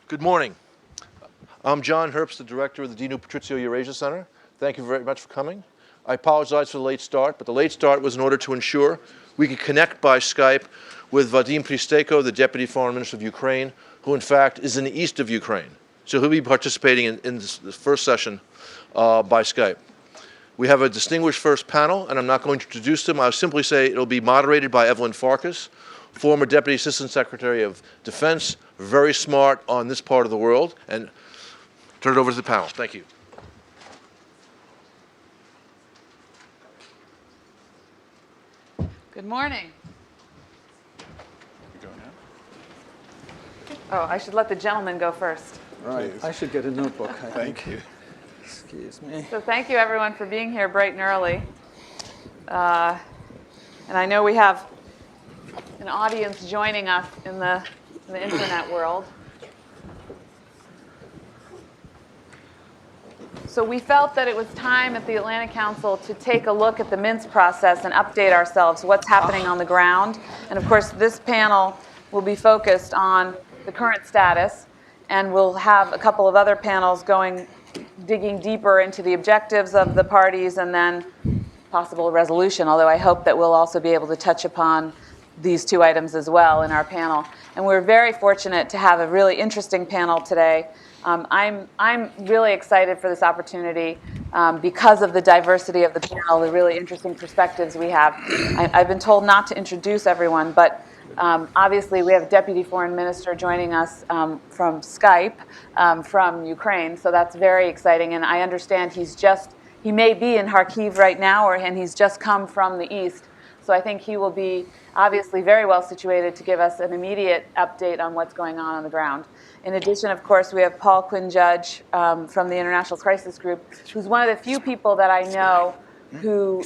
Good morning. I'm John Herbst, the director of the Dinu Patrizio Eurasia Center. Thank you very much for coming. I apologize for the late start, but the late start was in order to ensure we could connect by Skype with Vadim Pristeko, the Deputy Foreign Minister of Ukraine, who in fact is in the east of Ukraine. So he'll be participating in this first session by Skype. We have a distinguished first panel, and I'm not going to introduce them. I'll simply say it'll be moderated by Evelyn Farkas, former Deputy Assistant Secretary of Defense, very smart on this part of the world, and turn it over to the panel. Thank you. Good morning. You go now? Oh, I should let the gentleman go first. Right. Please. I should get a notebook. Thank you. Excuse me. So thank you, everyone, for being here bright and early. And I know we have an audience joining us in the internet world. So we felt that it was time at the Atlantic Council to take a look at the Minsk process and update ourselves, what's happening on the ground. And of course, this panel will be focused on the current status, and we'll have a couple of other panels digging deeper into the objectives of the parties and then possible resolution, although I hope that we'll also be able to touch upon these two items as well in our panel. And we're very fortunate to have a really interesting panel today. I'm really excited for this opportunity because of the diversity of the panel, the really interesting perspectives we have. I've been told not to introduce everyone, but obviously we have a Deputy Foreign Minister joining us from Skype from Ukraine, so that's very exciting. And I understand he may be in Kharkiv right now, and he's just come from the east. So I think he will be obviously very well situated to give us an immediate update on what's going on the ground. In addition, of course, we have Paul Quinn Judge from the International Crisis Group, who's one of the few people that I know who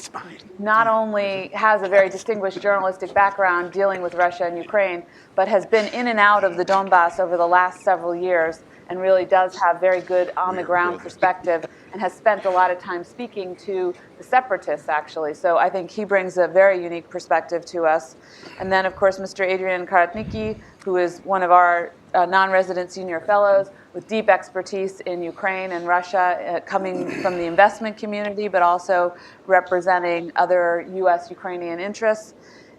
not only has a very distinguished journalistic background dealing with Russia and Ukraine, but has been in and out of the Donbass over the last several years and really does have very good on-the-ground perspective and has spent a lot of time speaking to the separatists, actually. So I think he brings a very unique perspective to us. And then, of course, Mr. Adrian Karatnicki, who is one of our non-resident senior fellows with deep expertise in Ukraine and Russia, coming from the investment community, but also representing other U.S.-Ukrainian interests.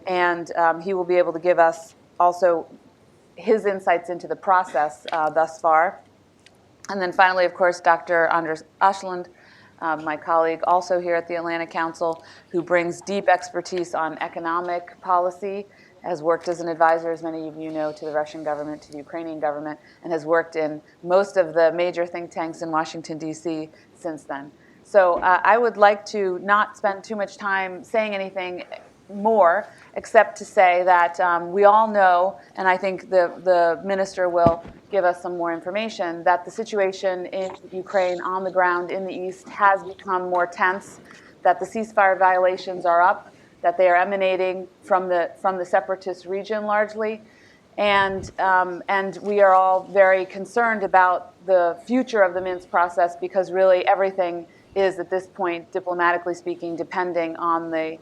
And he will be able to give us also his insights into the process thus far. And then finally, of course, Dr. Anders Ashland, my colleague also here at the Atlantic Council, who brings deep expertise on economic policy, has worked as an advisor, as many of you know, to the Russian government, to the Ukrainian government, and has worked in most of the major think tanks in Washington, D.C. since then. So I would like to not spend too much time saying anything more, except to say that we all know, and I think the minister will give us some more information, that the situation in Ukraine on the ground in the east has become more tense, that the ceasefire violations are up, that they are emanating from the separatist region largely, and we are all very concerned about the future of the Minsk process because really everything is at this point, diplomatically speaking, depending on the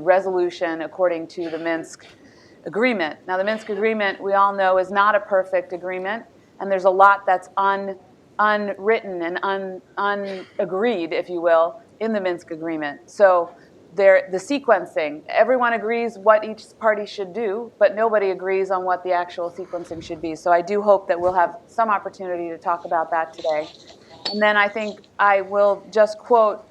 resolution according to the Minsk agreement. Now, the Minsk agreement, we all know, is not a perfect agreement, and there's a lot that's unwritten and unagreed, if you will, in the Minsk agreement. So the sequencing, everyone agrees what each party should do, but nobody agrees on what the actual sequencing should be. So I do hope that we'll have some opportunity to talk about that today. And then I think I will just quote,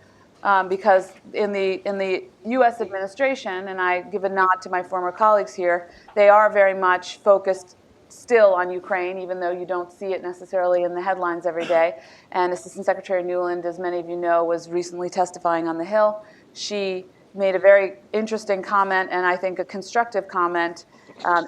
because in the U.S. administration, and I give a nod to my former colleagues here, they are very much focused still on Ukraine, even though you don't see it necessarily in the headlines every day. And Assistant Secretary Nuland, as many of you know, was recently testifying on the Hill. She made a very interesting comment, and I think a constructive comment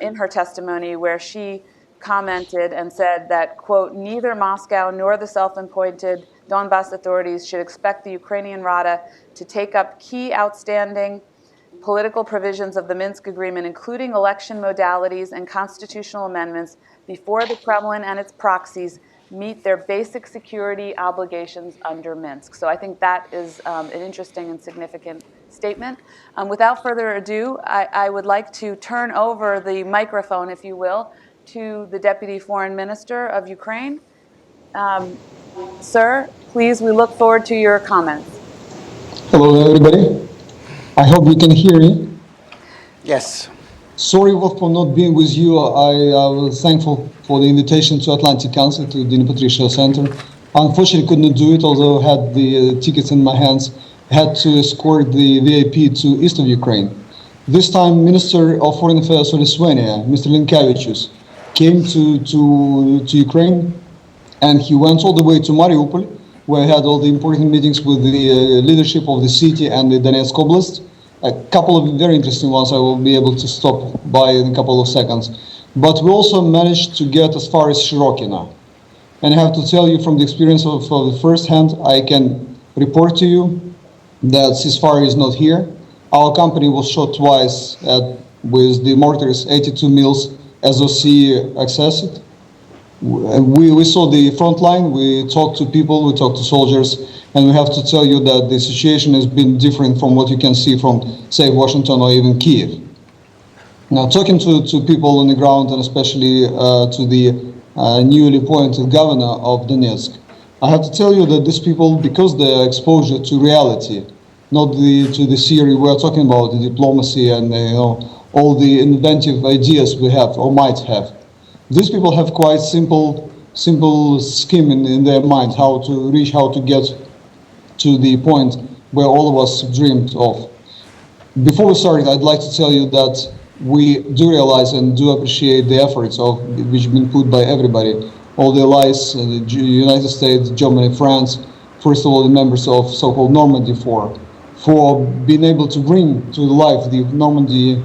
in her testimony, where she commented and said that, quote, neither Moscow nor the self-appointed Donbass authorities should expect the Ukrainian Rada to take up key outstanding political provisions of the Minsk agreement, including election modalities and constitutional amendments, before the Kremlin and its proxies meet their basic security obligations under Minsk. So I think that is an interesting and significant statement. Without further ado, I would like to turn over the microphone, if you will, to the Deputy Foreign Minister of Ukraine. Sir, please, we look forward to your comments. Hello, everybody. I hope you can hear me. Yes. Sorry for not being with you. I was thankful for the invitation to Atlantic Council, to Dino Patricial Center. Unfortunately, could not do it, although I had the tickets in my hands. I had to escort the VIP to east of Ukraine. This time, Minister of Foreign Affairs of Lithuania, Mr. Linkevičius, came to Ukraine, and he went all the way to Mariupol, where I had all the important meetings with the leadership of the city and the Donetsk Oblast. A couple of very interesting ones I will be able to stop by in a couple of seconds. But we also managed to get as far as Shirokina. And I have to tell you from the experience of the first hand, I can report to you that ceasefire is not here. Our company was shot twice with the mortars 82 mils SOC accessed. We saw the front line, we talked to people, we talked to soldiers, and we have to tell you that the situation has been different from what you can see from, say, Washington or even Kiev. Now, talking to people on the ground, and especially to the newly appointed governor of Donetsk, I have to tell you that these people, because their exposure to reality, not to the theory we're talking about, the diplomacy and all the inventive ideas we have or might have, these people have quite simple scheme in their mind how to get to the point where all of us dreamed of. Before we start, I'd like to tell you that we do realize and do appreciate the efforts which have been put by everybody, all the allies, the United States, Germany, France, first of all the members of so-called Normandy for being able to bring to life the Normandy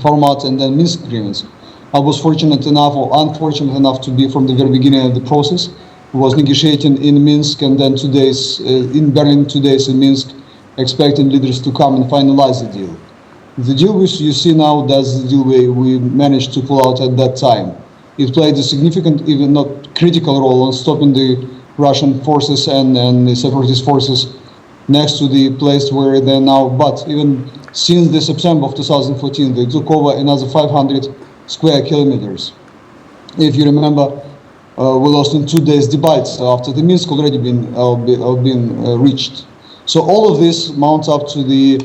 format and then Minsk agreements. I was fortunate enough or unfortunate enough to be from the very beginning of the process. I was negotiating in Minsk and then 2 days in Berlin, 2 days in Minsk, expecting leaders to come and finalize the deal. The deal which you see now, that's the deal we managed to pull out at that time. It played a significant, even not critical role in stopping the Russian forces and the separatist forces next to the place where they're now. But even since the September of 2014, they took over another 500 square kilometers. If you remember, we lost in 2 days debates after the Minsk already been reached. So all of this mounts up to the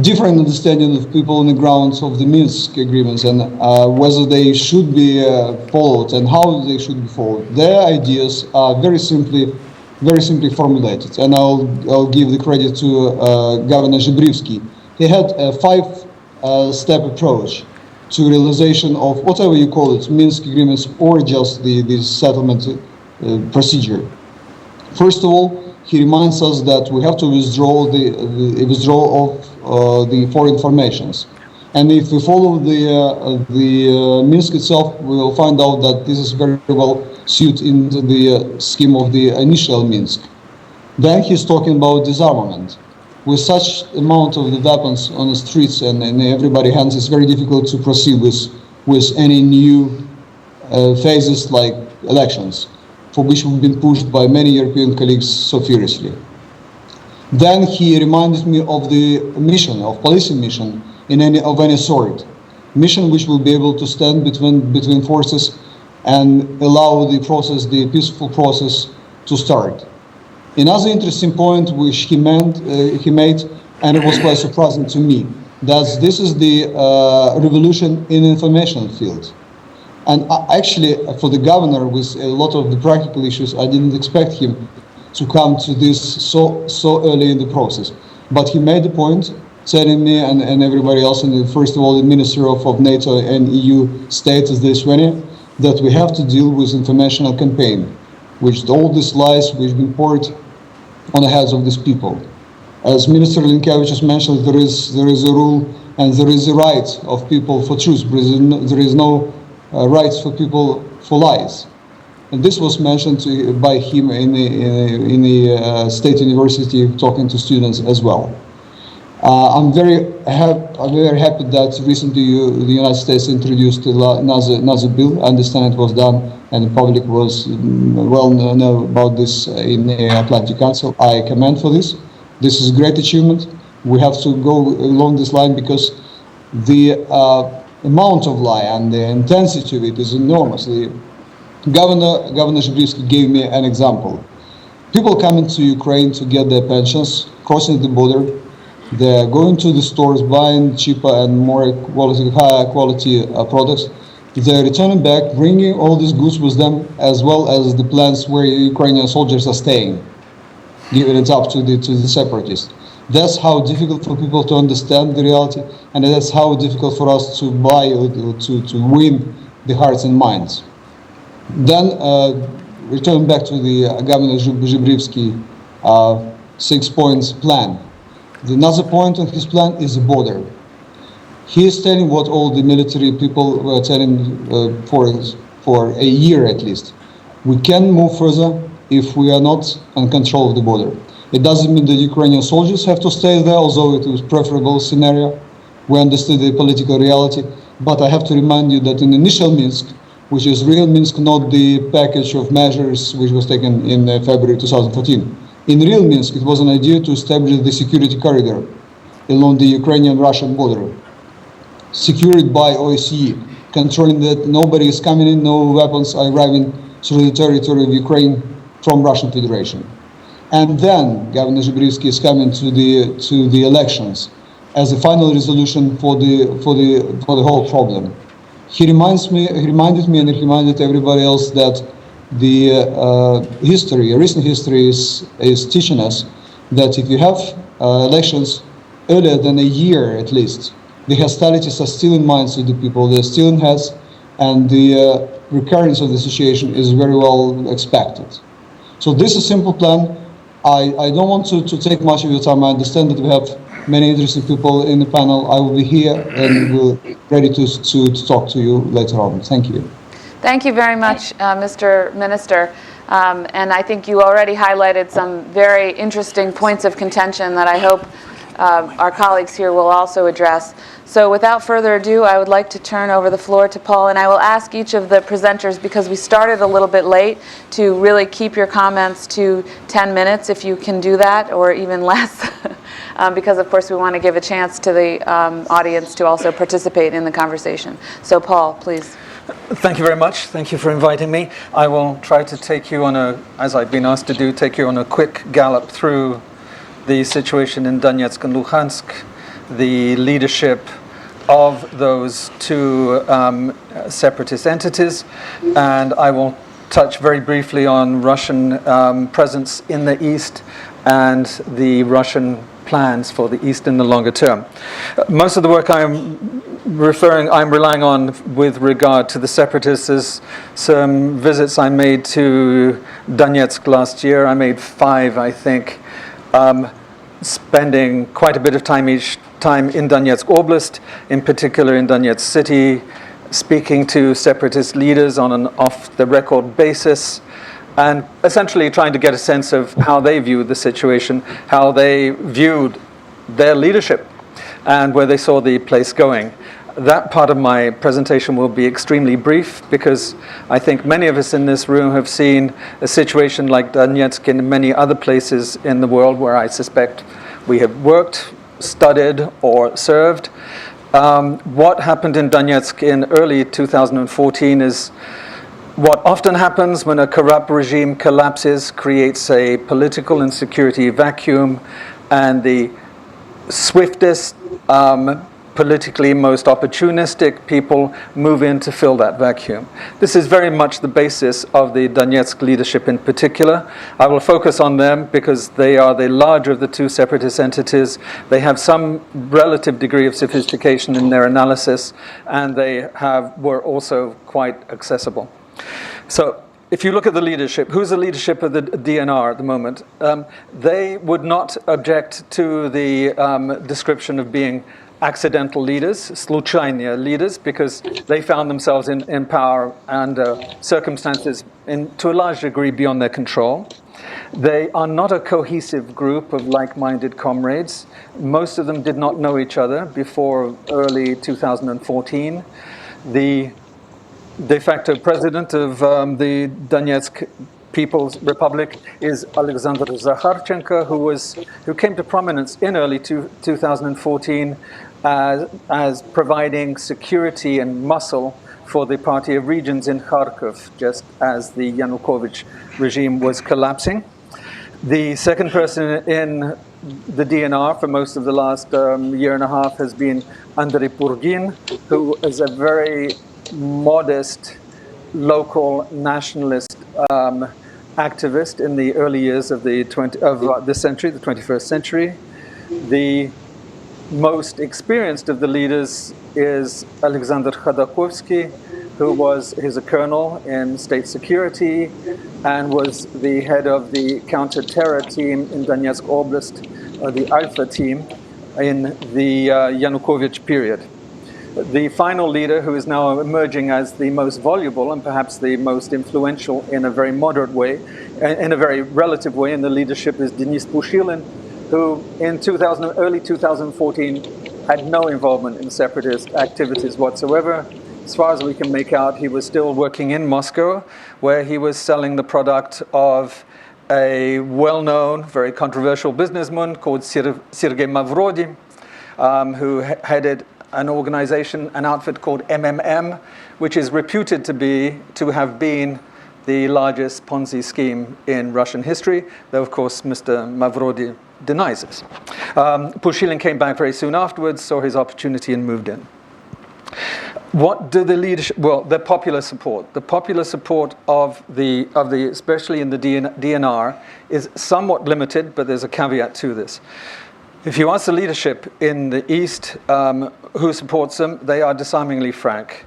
different understanding of people on the grounds of the Minsk agreements and whether they should be followed and how they should be followed. Their ideas are very simply formulated, and I'll give the credit to Governor Zhibrivsky. He had a 5-step approach to realization of whatever you call it, Minsk agreements or just the settlement procedure. First of all, he reminds us that we have to withdraw the withdrawal of the foreign formations. And if we follow the Minsk itself, we will find out that this is very well suited into the scheme of the initial Minsk. Then he's talking about disarmament. With such amount of the weapons on the streets and in everybody's hands, it's very difficult to proceed with any new phases like elections, for which we've been pushed by many European colleagues so furiously. Then he reminded me of the mission, of policing mission of any sort, mission which will be able to stand between forces and allow the peaceful process to start. Another interesting point which he made, and it was quite surprising to me, that this is the revolution in information field. And actually, for the governor, with a lot of the practical issues, I didn't expect him to come to this so early in the process. But he made the point, telling me and everybody else, and first of all, the Minister of NATO and EU states this Lithuania, that we have to deal with informational campaign, which all these lies which have been poured on the heads of these people. As Minister Linkevičius mentioned, there is a rule and there is a right of people for truth. There is no rights for people for lies. And this was mentioned by him in the State University, talking to students as well. I'm very happy that recently the United States introduced another bill. I understand it was done, and the public was well know about this in the Atlantic Council. I commend for this. This is a great achievement. We have to go along this line because the amount of lie and the intensity of it is enormous. Governor Zhivlivsky gave me an example. People coming to Ukraine to get their pensions, crossing the border, they're going to the stores, buying cheaper and more quality, higher quality products. They're returning back, bringing all these goods with them, as well as the plants where Ukrainian soldiers are staying, giving it up to the separatists. That's how difficult for people to understand the reality, and that's how difficult for us to buy or to win the hearts and minds. Then, returning back to the Governor Zhivlivsky 6 points plan. Another point on his plan is the border. He is telling what all the military people were telling for a year at least. We can move further if we are not in control of the border. It doesn't mean that Ukrainian soldiers have to stay there, although it was a preferable scenario. We understood the political reality. But I have to remind you that in initial Minsk, which is real Minsk, not the package of measures which was taken in February 2014. In real Minsk, it was an idea to establish the security corridor along the Ukrainian-Russian border, secured by OSCE, controlling that nobody is coming in, no weapons are arriving through the territory of Ukraine from Russian Federation. And then Governor Zhivlivsky is coming to the elections as a final resolution for the whole problem. He reminded me and he reminded everybody else that the recent history is teaching us that if you have elections earlier than a year at least, the hostilities are still in minds of the people, they're still in heads, and the recurrence of the situation is very well expected. So this is a simple plan. I don't want to take much of your time. I understand that we have many interesting people in the panel. I will be here and we'll ready to talk to you later on. Thank you. Thank you very much, Mr. Minister. And I think you already highlighted some very interesting points of contention that I hope our colleagues here will also address. So without further ado, I would like to turn over the floor to Paul, and I will ask each of the presenters, because we started a little bit late, to really keep your comments to 10 minutes if you can do that, or even less, because of course we want to give a chance to the audience to also participate in the conversation. So Paul, please. Thank you very much. Thank you for inviting me. I will try to take you on as I've been asked to do, take you on a quick gallop through the situation in Donetsk and Luhansk, the leadership of those two separatist entities, and I will touch very briefly on Russian presence in the East and the Russian plans for the East in the longer term. Most of the work I'm relying on with regard to the separatists is some visits I made to Donetsk last year. I made 5, I think, spending quite a bit of time each time in Donetsk Oblast, in particular in Donetsk city, speaking to separatist leaders on an off-the-record basis, and essentially trying to get a sense of how they viewed the situation, how they viewed their leadership, and where they saw the place going. That part of my presentation will be extremely brief, because I think many of us in this room have seen a situation like Donetsk in many other places in the world where I suspect we have worked, studied, or served. What happened in Donetsk in early 2014 is what often happens when a corrupt regime collapses, creates a political and security vacuum, and the swiftest, politically most opportunistic people move in to fill that vacuum. This is very much the basis of the Donetsk leadership in particular. I will focus on them because they are the larger of the two separatist entities. They have some relative degree of sophistication in their analysis, and they were also quite accessible. So if you look at the leadership, who's the leadership of the DNR at the moment? They would not object to the description of being accidental leaders, случайные leaders, because they found themselves in power under circumstances to a large degree beyond their control. They are not a cohesive group of like-minded comrades. Most of them did not know each other before early 2014. The de facto president of the Donetsk People's Republic is Alexander Zakharchenko, who came to prominence in early 2014 as providing security and muscle for the Party of Regions in Kharkov, just as the Yanukovych regime was collapsing. The second person in the DNR for most of the last year and a half has been Andrei Purgin, who is a very modest local nationalist activist in the early years of the 21st century. The most experienced of the leaders is Alexander Khodorkovsky, who is a colonel in state security and was the head of the counter-terror team in Donetsk Oblast, or the Alpha team, in the Yanukovych period. The final leader, who is now emerging as the most voluble and perhaps the most influential in a very moderate way, in a very relative way in the leadership, is Denis Pushilin, who in early 2014 had no involvement in separatist activities whatsoever. As far as we can make out, he was still working in Moscow, where he was selling the product of a well-known, very controversial businessman called Sergei Mavrodi, who headed an organization, an outfit called MMM, which is reputed to have been the largest Ponzi scheme in Russian history, though of course Mr. Mavrodi denies it. Pushilin came back very soon afterwards, saw his opportunity and moved in. What do the leadership? Well, the popular support. The popular support of the especially in the DNR is somewhat limited, but there's a caveat to this. If you ask the leadership in the East who supports them, they are disarmingly frank.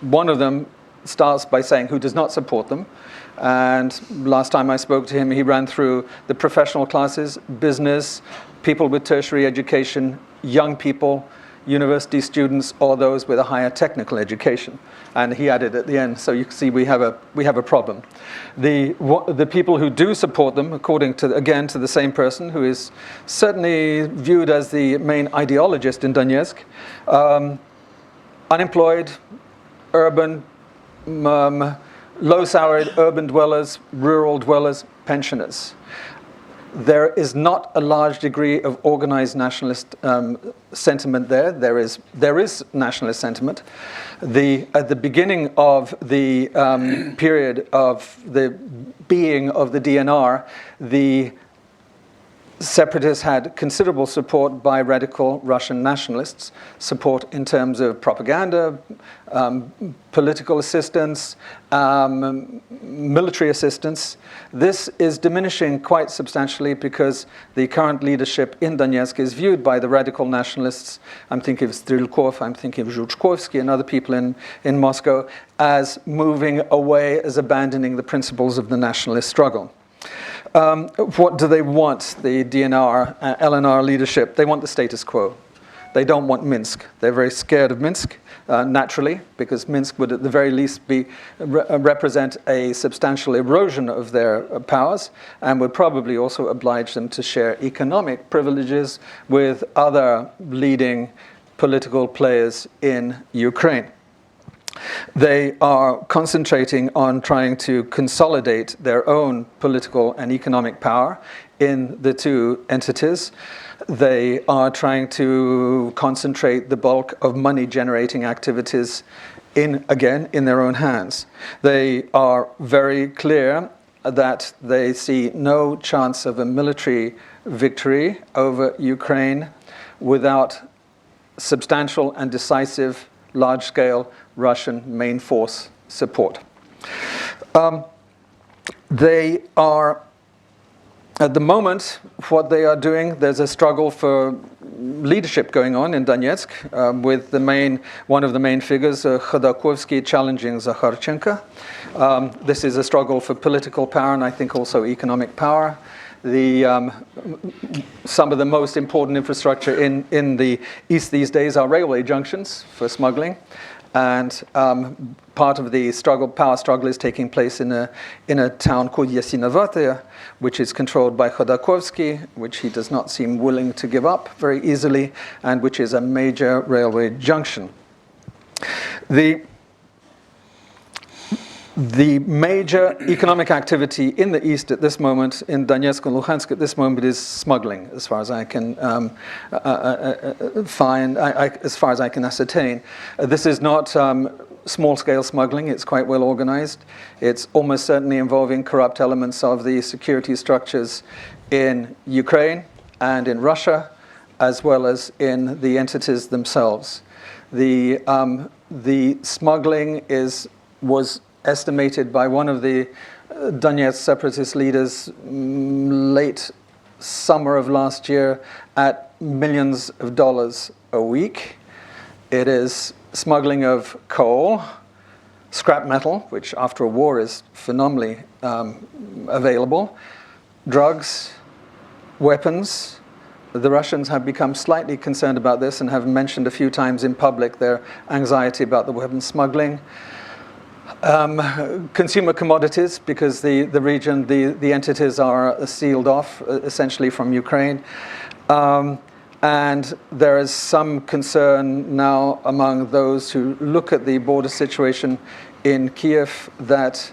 One of them starts by saying who does not support them. And last time I spoke to him, he ran through the professional classes, business, people with tertiary education, young people, university students, or those with a higher technical education. And he added at the end, so you can see we have a problem. The people who do support them, according to the same person, who is certainly viewed as the main ideologist in Donetsk, unemployed, urban, low-salaried urban dwellers, rural dwellers, pensioners. There is not a large degree of organized nationalist sentiment there. There is nationalist sentiment. At the beginning of the period of the being of the DNR, the separatists had considerable support by radical Russian nationalists, support in terms of propaganda, political assistance, military assistance. This is diminishing quite substantially because the current leadership in Donetsk is viewed by the radical nationalists, I'm thinking of Strelkov, I'm thinking of Zhuchkovsky and other people in Moscow, as moving away, as abandoning the principles of the nationalist struggle. What do they want, the DNR, LNR leadership? They want the status quo. They don't want Minsk. They're very scared of Minsk, naturally, because Minsk would at the very least represent a substantial erosion of their powers and would probably also oblige them to share economic privileges with other leading political players in Ukraine. They are concentrating on trying to consolidate their own political and economic power in the two entities. They are trying to concentrate the bulk of money-generating activities in their own hands. They are very clear that they see no chance of a military victory over Ukraine without substantial and decisive, large-scale Russian main force support. They are, at the moment, what they are doing, there's a struggle for leadership going on in Donetsk with one of the main figures, Khodorkovsky, challenging Zakharchenko. This is a struggle for political power and I think also economic power. Some of the most important infrastructure in the East these days are railway junctions for smuggling. And part of the power struggle is taking place in a town called Yasinovataya, which is controlled by Khodorkovsky, which he does not seem willing to give up very easily, and which is a major railway junction. The major economic activity in the east at this moment, in Donetsk and Luhansk at this moment, is smuggling, as far as I can as far as I can ascertain. This is not small-scale smuggling. It's quite well organized. It's almost certainly involving corrupt elements of the security structures in Ukraine and in Russia, as well as in the entities themselves. The smuggling was estimated by one of the Donetsk separatist leaders late summer of last year at millions of dollars a week. It is smuggling of coal, scrap metal, which after a war is phenomenally available, drugs, weapons. The Russians have become slightly concerned about this and have mentioned a few times in public their anxiety about the weapons smuggling. Consumer commodities, because the region, the entities are sealed off essentially from Ukraine. And there is some concern now among those who look at the border situation in Kiev that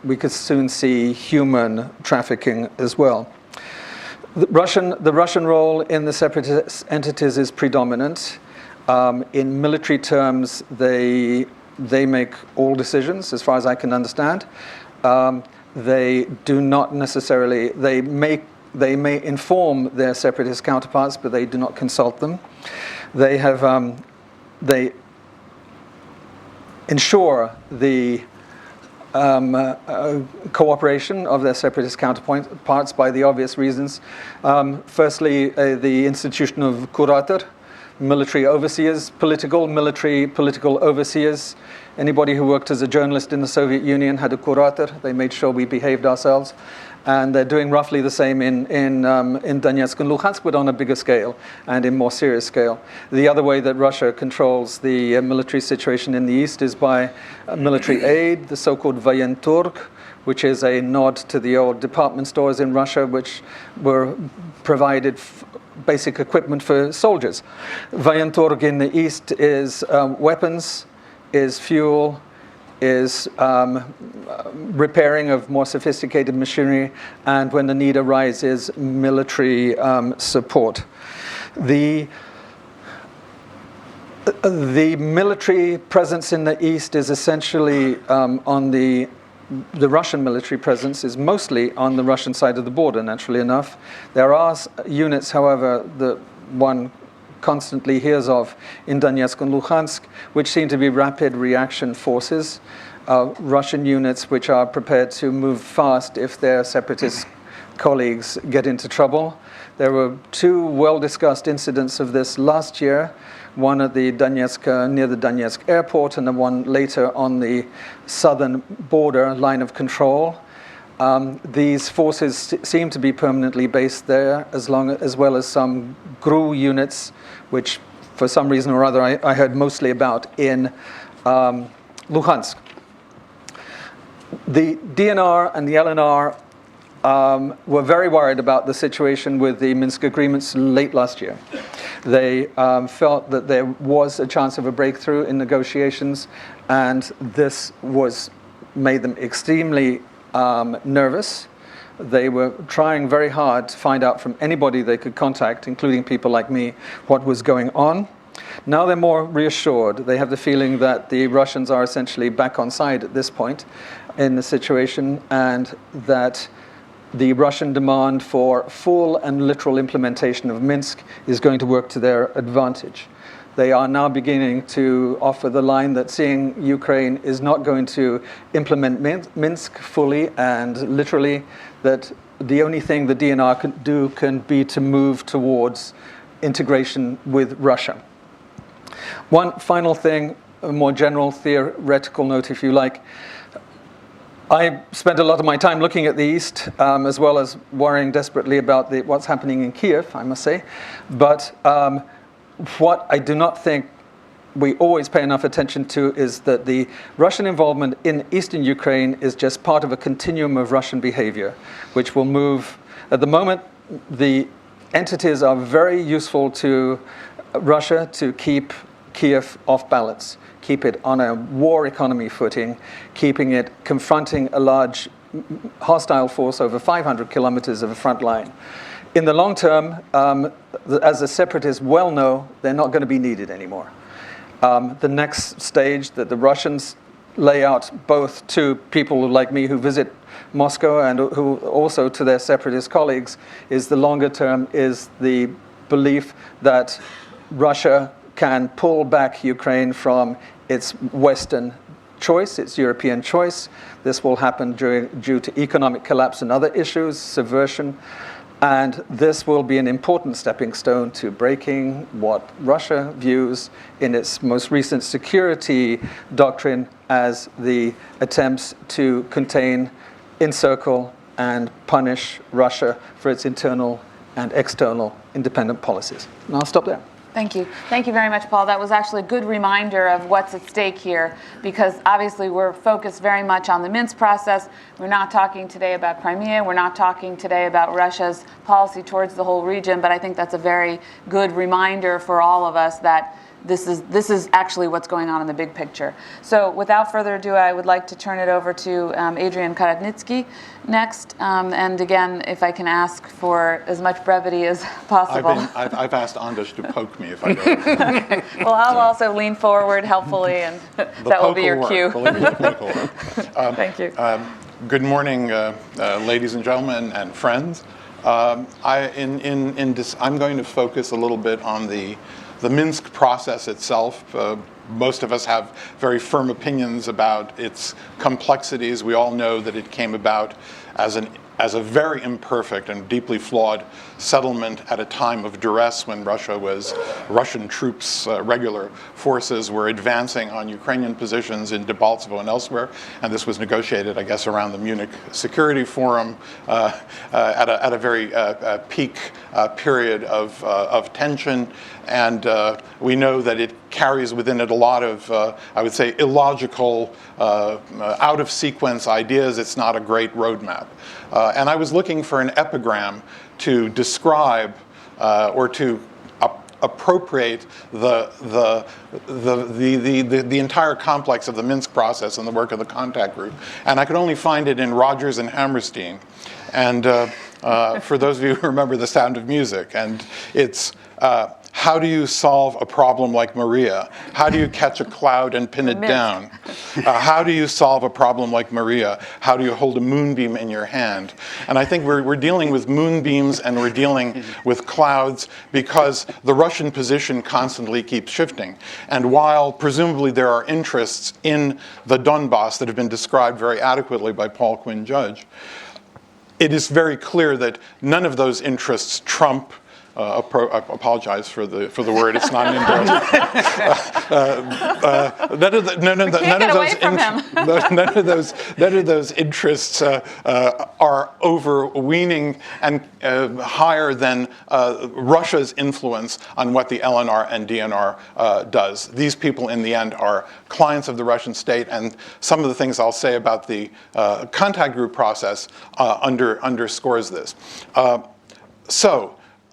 we could soon see human trafficking as well. The Russian role in the separatist entities is predominant. In military terms, they make all decisions, as far as I can understand. They do not necessarily, they may inform their separatist counterparts, but they do not consult them. They ensure the cooperation of their separatist counterparts by the obvious reasons. Firstly, the institution of curator, military overseers, political overseers. Anybody who worked as a journalist in the Soviet Union had a curator. They made sure we behaved ourselves. And they're doing roughly the same in Donetsk and Luhansk, but on a bigger scale and in more serious scale. The other way that Russia controls the military situation in the east is by military aid, the so-called Voyentorg, which is a nod to the old department stores in Russia, which were provided basic equipment for soldiers. Voyentorg in the east is weapons, is fuel, is repairing of more sophisticated machinery, and when the need arises, military support. The military presence in the east is essentially on the Russian military presence is mostly on the Russian side of the border, naturally enough. There are units, however, that one constantly hears of in Donetsk and Luhansk, which seem to be rapid reaction forces, Russian units which are prepared to move fast if their separatist colleagues get into trouble. There were two well-discussed incidents of this last year, one at the Donetsk, near the Donetsk airport, and the one later on the southern border line of control. These forces seem to be permanently based there, as well as some GRU units, which for some reason or other I heard mostly about in Luhansk. The DNR and the LNR were very worried about the situation with the Minsk agreements late last year. They felt that there was a chance of a breakthrough in negotiations, and this made them extremely nervous. They were trying very hard to find out from anybody they could contact, including people like me, what was going on. Now they're more reassured. They have the feeling that the Russians are essentially back on side at this point in the situation, and that the Russian demand for full and literal implementation of Minsk is going to work to their advantage. They are now beginning to offer the line that seeing Ukraine is not going to implement Minsk fully and literally, that the only thing the DNR can do can be to move towards integration with Russia. One final thing, a more general theoretical note, if you like. I spent a lot of my time looking at the East, as well as worrying desperately about what's happening in Kiev, I must say. But what I do not think we always pay enough attention to is that the Russian involvement in eastern Ukraine is just part of a continuum of Russian behavior, which will move. At the moment, the entities are very useful to Russia to keep Kiev off balance, keep it on a war economy footing, keeping it confronting a large hostile force over 500 kilometers of a front line. In the long term, as the separatists well know, they're not going to be needed anymore. The next stage that the Russians lay out both to people like me who visit Moscow and who also to their separatist colleagues is the longer term is the belief that Russia can pull back Ukraine from its Western choice, its European choice. This will happen due to economic collapse and other issues, subversion. And this will be an important stepping stone to breaking what Russia views in its most recent security doctrine as the attempts to contain, encircle, and punish Russia for its internal and external independent policies. And I'll stop there. Thank you. Thank you very much, Paul. That was actually a good reminder of what's at stake here, because obviously we're focused very much on the Minsk process. We're not talking today about Crimea. We're not talking today about Russia's policy towards the whole region, but I think that's a very good reminder for all of us that this is actually what's going on in the big picture. So without further ado, I would like to turn it over to Adrian Karatnitsky next. And again, if I can ask for as much brevity as possible. I've asked Anders to poke me if I don't. Okay. Well, I'll also lean forward helpfully, and that will be your cue. Thank you. Good morning, ladies and gentlemen and friends. I'm going to focus a little bit on the Minsk process itself. Most of us have very firm opinions about its complexities. We all know that it came about as a very imperfect and deeply flawed settlement at a time of duress when Russian troops, regular forces, were advancing on Ukrainian positions in Debaltsevo and elsewhere. And this was negotiated, I guess, around the Munich Security Forum at a very peak period of tension. And we know that it carries within it a lot of, I would say, illogical, out-of-sequence ideas. It's not a great roadmap. And I was looking for an epigram to describe or to appropriate the entire complex of the Minsk process and the work of the contact group. And I could only find it in Rodgers and Hammerstein. And for those of you who remember The Sound of Music, and it's how do you solve a problem like Maria? How do you catch a cloud and pin it down? How do you solve a problem like Maria? How do you hold a moonbeam in your hand? And I think we're dealing with moonbeams and we're dealing with clouds because the Russian position constantly keeps shifting. And while presumably there are interests in the Donbass that have been described very adequately by Paul Quinn Judge, it is very clear that none of those interests trump. I apologize for the word. It's not an endorsement. None of those interests are overweening and higher than Russia's influence on what the LNR and DNR does. These people, in the end, are clients of the Russian state, and some of the things I'll say about the contact group process underscores this.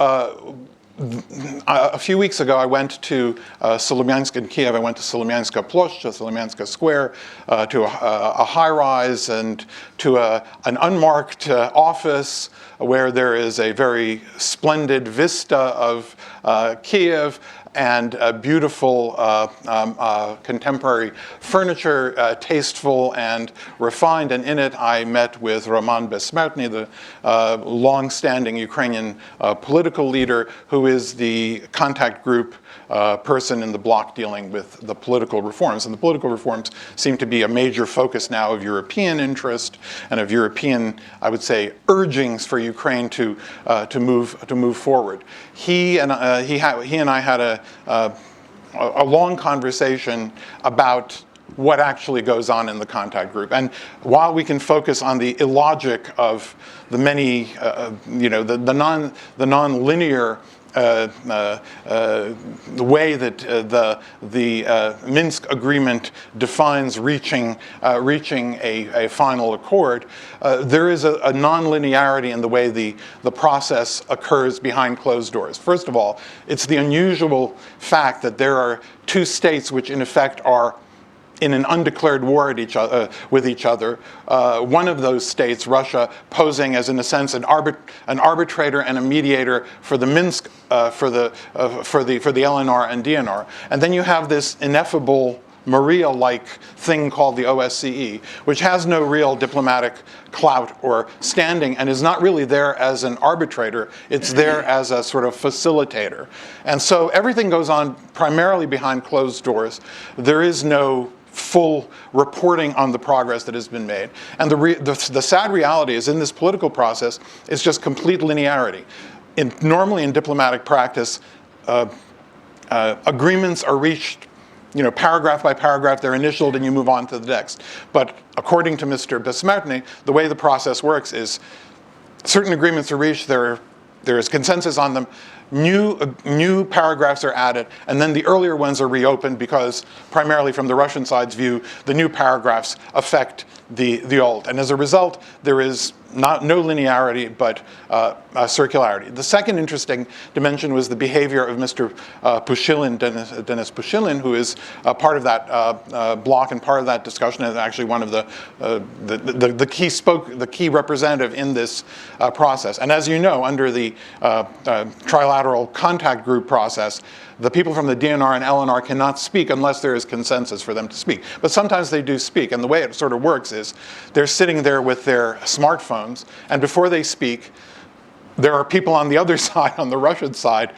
A few weeks ago, I went to Solomyansk in Kiev. I went to Solomyanska Ploshcha, Solomyanska Square, to a high-rise and to an unmarked office where there is a very splendid vista of Kiev and beautiful contemporary furniture, tasteful and refined. And in it, I met with Roman Besmertny, the long-standing Ukrainian political leader, who is the contact group person in the bloc dealing with the political reforms. And the political reforms seem to be a major focus now of European interest and of European, I would say, urgings for Ukraine to move forward. He and I had a long conversation about what actually goes on in the contact group. And while we can focus on the illogic of the many, the non-linear way that the Minsk agreement defines reaching a final accord, there is a nonlinearity in the way the process occurs behind closed doors. First of all, it's the unusual fact that there are two states which in effect are in an undeclared war with each other. One of those states, Russia, posing as, in a sense, an arbitrator and a mediator for the Minsk, for the LNR and DNR. And then you have this ineffable Maria-like thing called the OSCE, which has no real diplomatic clout or standing and is not really there as an arbitrator. It's there as a sort of facilitator. And so everything goes on primarily behind closed doors. There is no full reporting on the progress that has been made. And the sad reality is in this political process is just complete linearity. Normally in diplomatic practice, agreements are reached paragraph by paragraph, they're initialed and you move on to the next. But according to Mr. Besmertny, the way the process works is certain agreements are reached, there is consensus on them, new paragraphs are added, and then the earlier ones are reopened because, primarily from the Russian side's view, the new paragraphs affect the old. And as a result, there is no linearity, but circularity. The second interesting dimension was the behavior of Mr. Pushilin, Denis Pushilin, who is part of that block and part of that discussion, and actually one of the key representative in this process. And as you know, under the trilateral contact group process, the people from the DNR and LNR cannot speak unless there is consensus for them to speak. But sometimes they do speak, and the way it sort of works is they're sitting there with their smartphones, and before they speak, there are people on the other side, on the Russian side,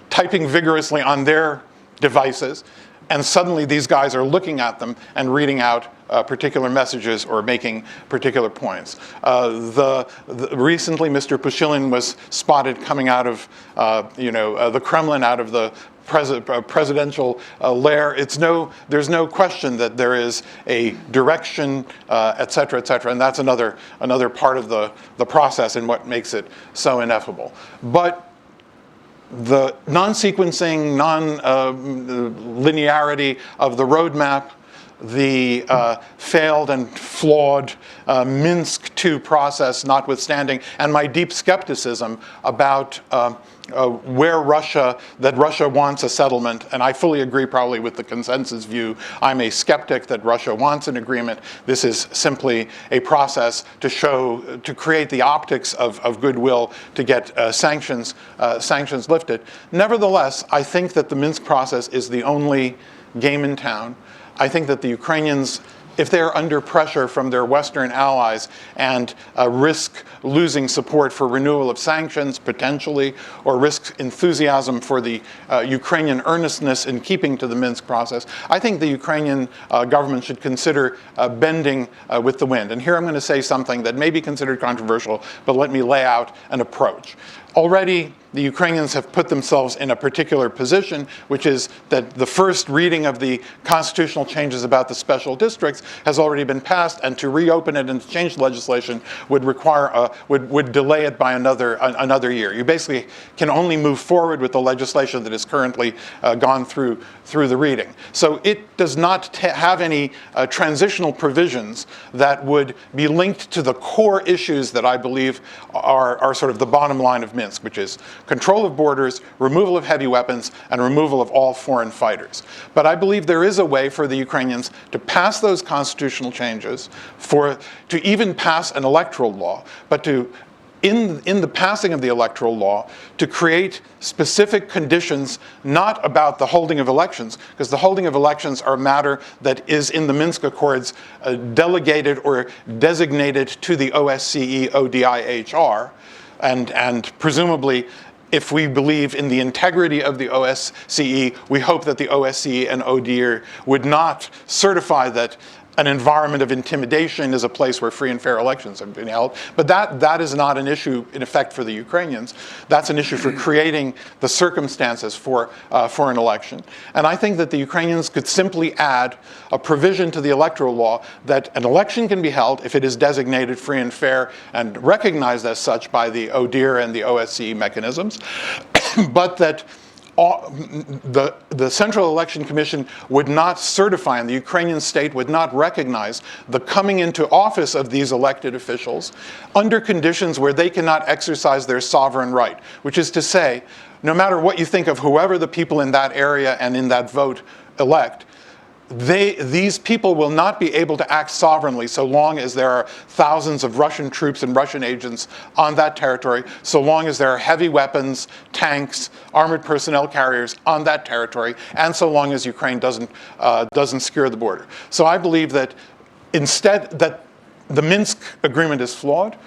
typing vigorously on their devices, and suddenly these guys are looking at them and reading out particular messages or making particular points. Recently, Mr. Pushilin was spotted coming out of the Kremlin, out of the presidential lair. There's no question that there is a direction, et cetera, and that's another part of the process and what makes it so ineffable. But the non-sequencing, non-linearity of the roadmap, the failed and flawed Minsk II process notwithstanding, and my deep skepticism about where Russia wants a settlement, and I fully agree probably with the consensus view. I'm a skeptic that Russia wants an agreement. This is simply a process to create the optics of goodwill to get sanctions lifted. Nevertheless, I think that the Minsk process is the only game in town. I think that the Ukrainians, if they're under pressure from their Western allies and risk losing support for renewal of sanctions potentially, or risk enthusiasm for the Ukrainian earnestness in keeping to the Minsk process, I think the Ukrainian government should consider bending with the wind. And here I'm going to say something that may be considered controversial, but let me lay out an approach. Already, the Ukrainians have put themselves in a particular position, which is that the first reading of the constitutional changes about the special districts has already been passed, and to reopen it and to change the legislation would require would delay it by another year. You basically can only move forward with the legislation that is currently gone through the reading. So it does not have any transitional provisions that would be linked to the core issues that I believe are sort of the bottom line of Minsk, which is control of borders, removal of heavy weapons, and removal of all foreign fighters. But I believe there is a way for the Ukrainians to pass those constitutional changes, to even pass an electoral law, but in the passing of the electoral law, to create specific conditions not about the holding of elections, because the holding of elections are a matter that is in the Minsk Accords delegated or designated to the OSCE ODIHR, and presumably, if we believe in the integrity of the OSCE, we hope that the OSCE and ODIHR would not certify that an environment of intimidation is a place where free and fair elections have been held. But that is not an issue, in effect, for the Ukrainians. That's an issue for creating the circumstances for an election. And I think that the Ukrainians could simply add a provision to the electoral law that an election can be held if it is designated free and fair and recognized as such by the ODIHR and the OSCE mechanisms. but that the Central Election Commission would not certify, and the Ukrainian state would not recognize the coming into office of these elected officials under conditions where they cannot exercise their sovereign right, which is to say, no matter what you think of whoever the people in that area and in that vote elect, these people will not be able to act sovereignly so long as there are thousands of Russian troops and Russian agents on that territory, so long as there are heavy weapons, tanks, armored personnel carriers on that territory, and so long as Ukraine doesn't secure the border. So I believe that instead that the Minsk agreement is flawed.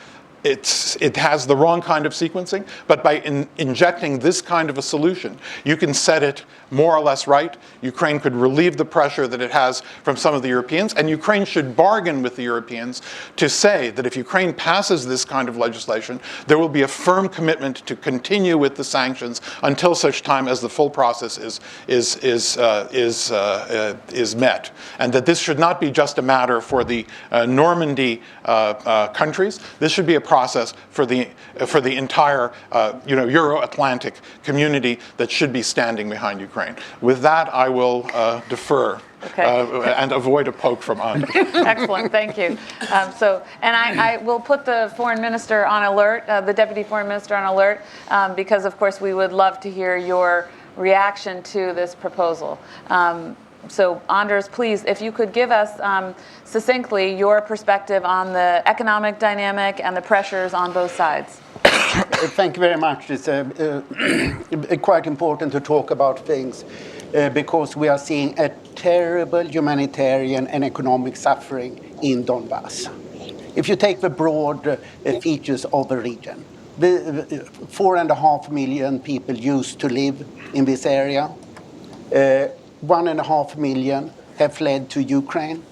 It has the wrong kind of sequencing, but by injecting this kind of a solution, you can set it more or less right. Ukraine could relieve the pressure that it has from some of the Europeans, and Ukraine should bargain with the Europeans to say that if Ukraine passes this kind of legislation, there will be a firm commitment to continue with the sanctions until such time as the full process is met, and that this should not be just a matter for the Normandy countries. This should be a process for the entire Euro-Atlantic community that should be standing behind Ukraine. With that, I will defer and avoid a poke from Anders. Excellent, thank you. I will put the foreign minister on alert, the deputy foreign minister on alert, because of course we would love to hear your reaction to this proposal. So Anders, please, if you could give us succinctly your perspective on the economic dynamic and the pressures on both sides. Thank you very much. It's quite important to talk about things because we are seeing a terrible humanitarian and economic suffering in Donbass. If you take the broad features of the region, the 4.5 million people used to live in this area. 1.5 million have fled to Ukraine.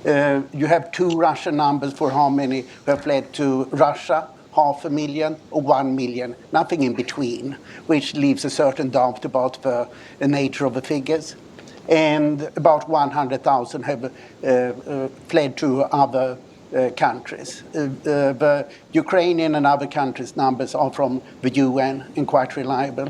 You have two Russian numbers for how many have fled to Russia, 500,000 or 1 million, nothing in between, which leaves a certain doubt about the nature of the figures. And about 100,000 have fled to other countries. The Ukrainian and other countries' numbers are from the UN and quite reliable.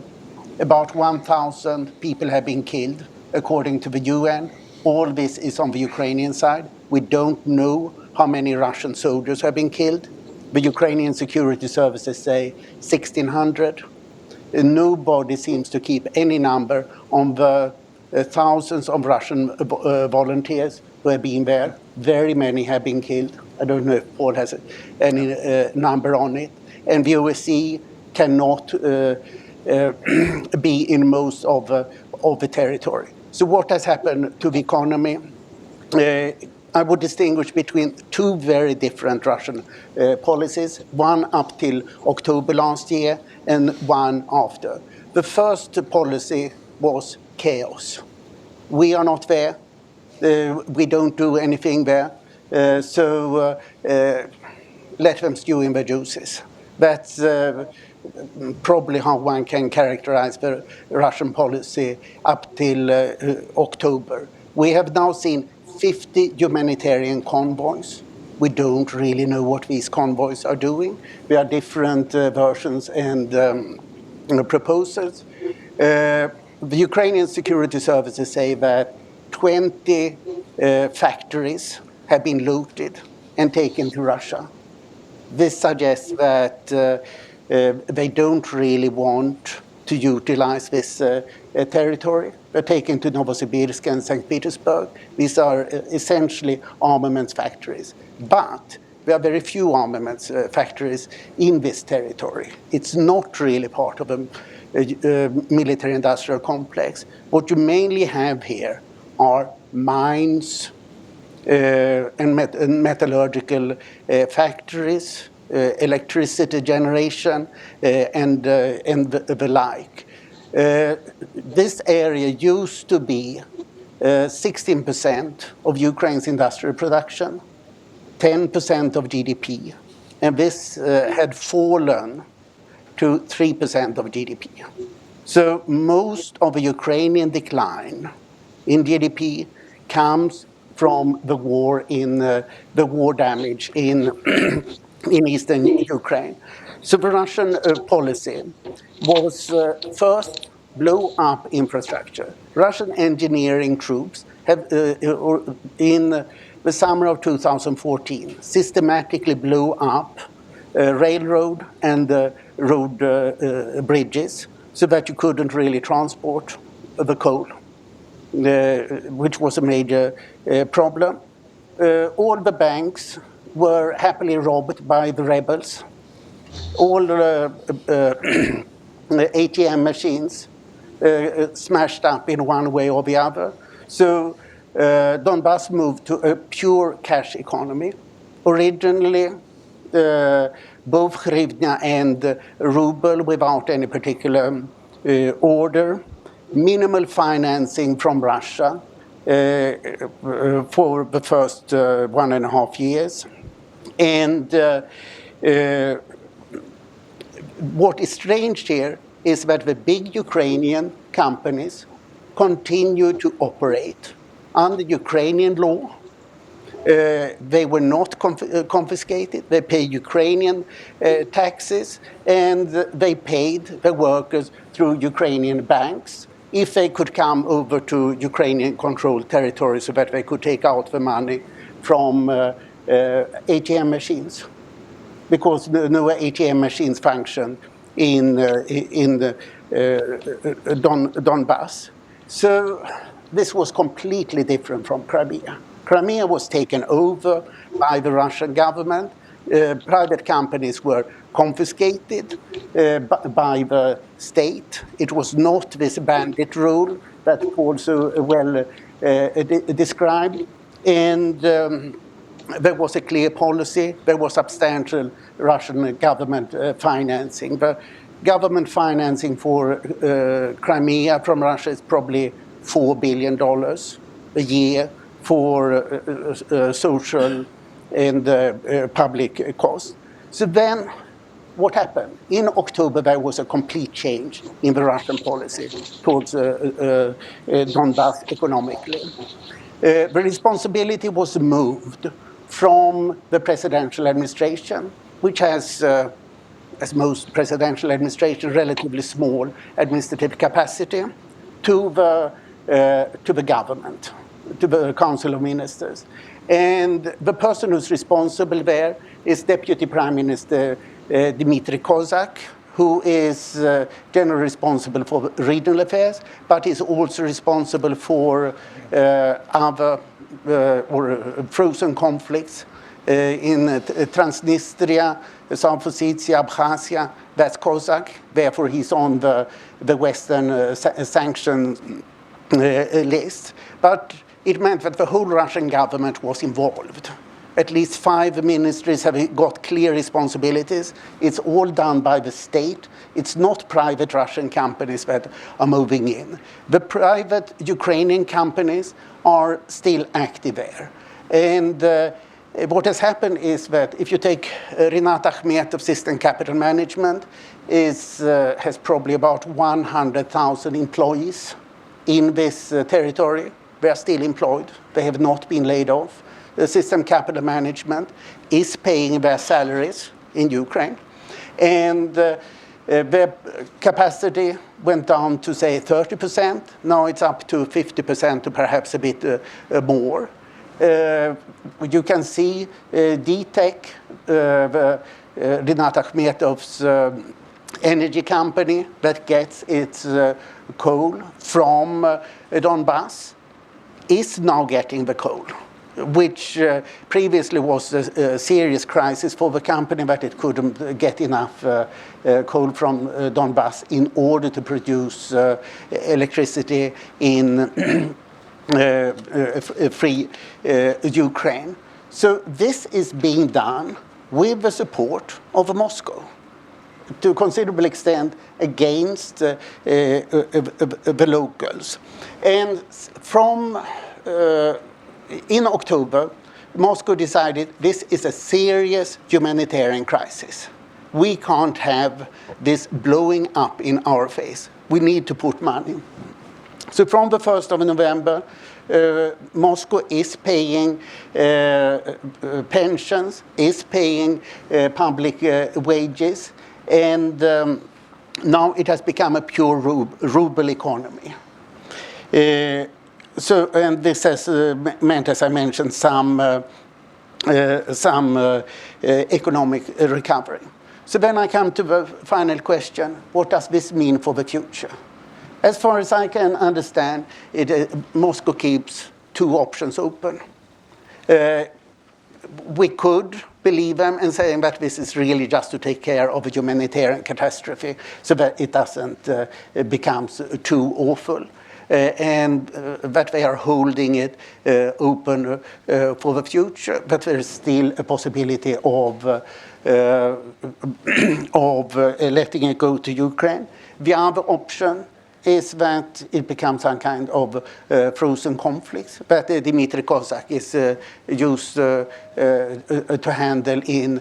About 1,000 people have been killed, according to the UN. All this is on the Ukrainian side. We don't know how many Russian soldiers have been killed. The Ukrainian security services say 1,600. Nobody seems to keep any number on the thousands of Russian volunteers who have been there. Very many have been killed. I don't know if Paul has any number on it. And the OSCE cannot be in most of the territory. So what has happened to the economy? I would distinguish between two very different Russian policies, one up till October last year and one after. The first policy was chaos. We are not there. We don't do anything there. So let them stew in the juices. That's probably how one can characterize the Russian policy up till October. We have now seen 50 humanitarian convoys. We don't really know what these convoys are doing. There are different versions and proposals. The Ukrainian security services say that 20 factories have been looted and taken to Russia. This suggests that they don't really want to utilize this territory. They're taken to Novosibirsk and St. Petersburg. These are essentially armaments factories. But there are very few armaments factories in this territory. It's not really part of a military-industrial complex. What you mainly have here are mines and metallurgical factories, electricity generation, and the like. This area used to be 16% of Ukraine's industrial production, 10% of GDP, and this had fallen to 3% of GDP. So most of the Ukrainian decline in GDP comes from the war damage in in eastern Ukraine. So the Russian policy was first blow up infrastructure. Russian engineering troops have, in the summer of 2014, systematically blew up railroad and road bridges so that you couldn't really transport the coal, which was a major problem. All the banks were happily robbed by the rebels. All ATM machines smashed up in one way or the other. So Donbass moved to a pure cash economy. Originally, both hryvnia and ruble without any particular order, minimal financing from Russia for the first 1.5 years. And what is strange here is that the big Ukrainian companies continue to operate under Ukrainian law. They were not confiscated. They paid Ukrainian taxes, and they paid the workers through Ukrainian banks if they could come over to Ukrainian-controlled territory so that they could take out the money from ATM machines, because no ATM machines function in Donbass. So this was completely different from Crimea. Crimea was taken over by the Russian government. Private companies were confiscated by the state. It was not this bandit rule that Paul so well described. And there was a clear policy. There was substantial Russian government financing. The government financing for Crimea from Russia is probably $4 billion a year for social and public costs. So then what happened? In October, there was a complete change in the Russian policy towards Donbass economically. The responsibility was moved from the presidential administration, which has, as most presidential administration, relatively small administrative capacity, to the government, to the Council of Ministers. And the person who's responsible there is Deputy Prime Minister Dmitry Kozak, who is generally responsible for regional affairs, but is also responsible for other or frozen conflicts in Transnistria, South Ossetia, Abkhazia. That's Kozak. Therefore, he's on the Western sanction list. But it meant that the whole Russian government was involved. At least 5 ministries have got clear responsibilities. It's all done by the state. It's not private Russian companies that are moving in. The private Ukrainian companies are still active there. And what has happened is that if you take Rinat Akhmetov System Capital Management, has probably about 100,000 employees in this territory. They are still employed. They have not been laid off. The System Capital Management is paying their salaries in Ukraine. And their capacity went down to, say, 30%. Now it's up to 50% to perhaps a bit more. You can see DTEC, Rinat Akhmetov's energy company that gets its coal from Donbass, is now getting the coal, which previously was a serious crisis for the company, that it couldn't get enough coal from Donbass in order to produce electricity in free Ukraine. So this is being done with the support of Moscow, to a considerable extent against the locals. And from in October, Moscow decided this is a serious humanitarian crisis. We can't have this blowing up in our face. We need to put money. So from the 1st of November, Moscow is paying pensions, is paying public wages, and now it has become a pure ruble economy. And this has meant, as I mentioned, some economic recovery. So then I come to the final question: what does this mean for the future? As far as I can understand, Moscow keeps two options open. We could believe them and say that this is really just to take care of a humanitarian catastrophe so that it doesn't become too awful. And that they are holding it open for the future, but there is still a possibility of letting it go to Ukraine. The other option is that it becomes some kind of frozen conflict that Dmitry Kozak is used to handle in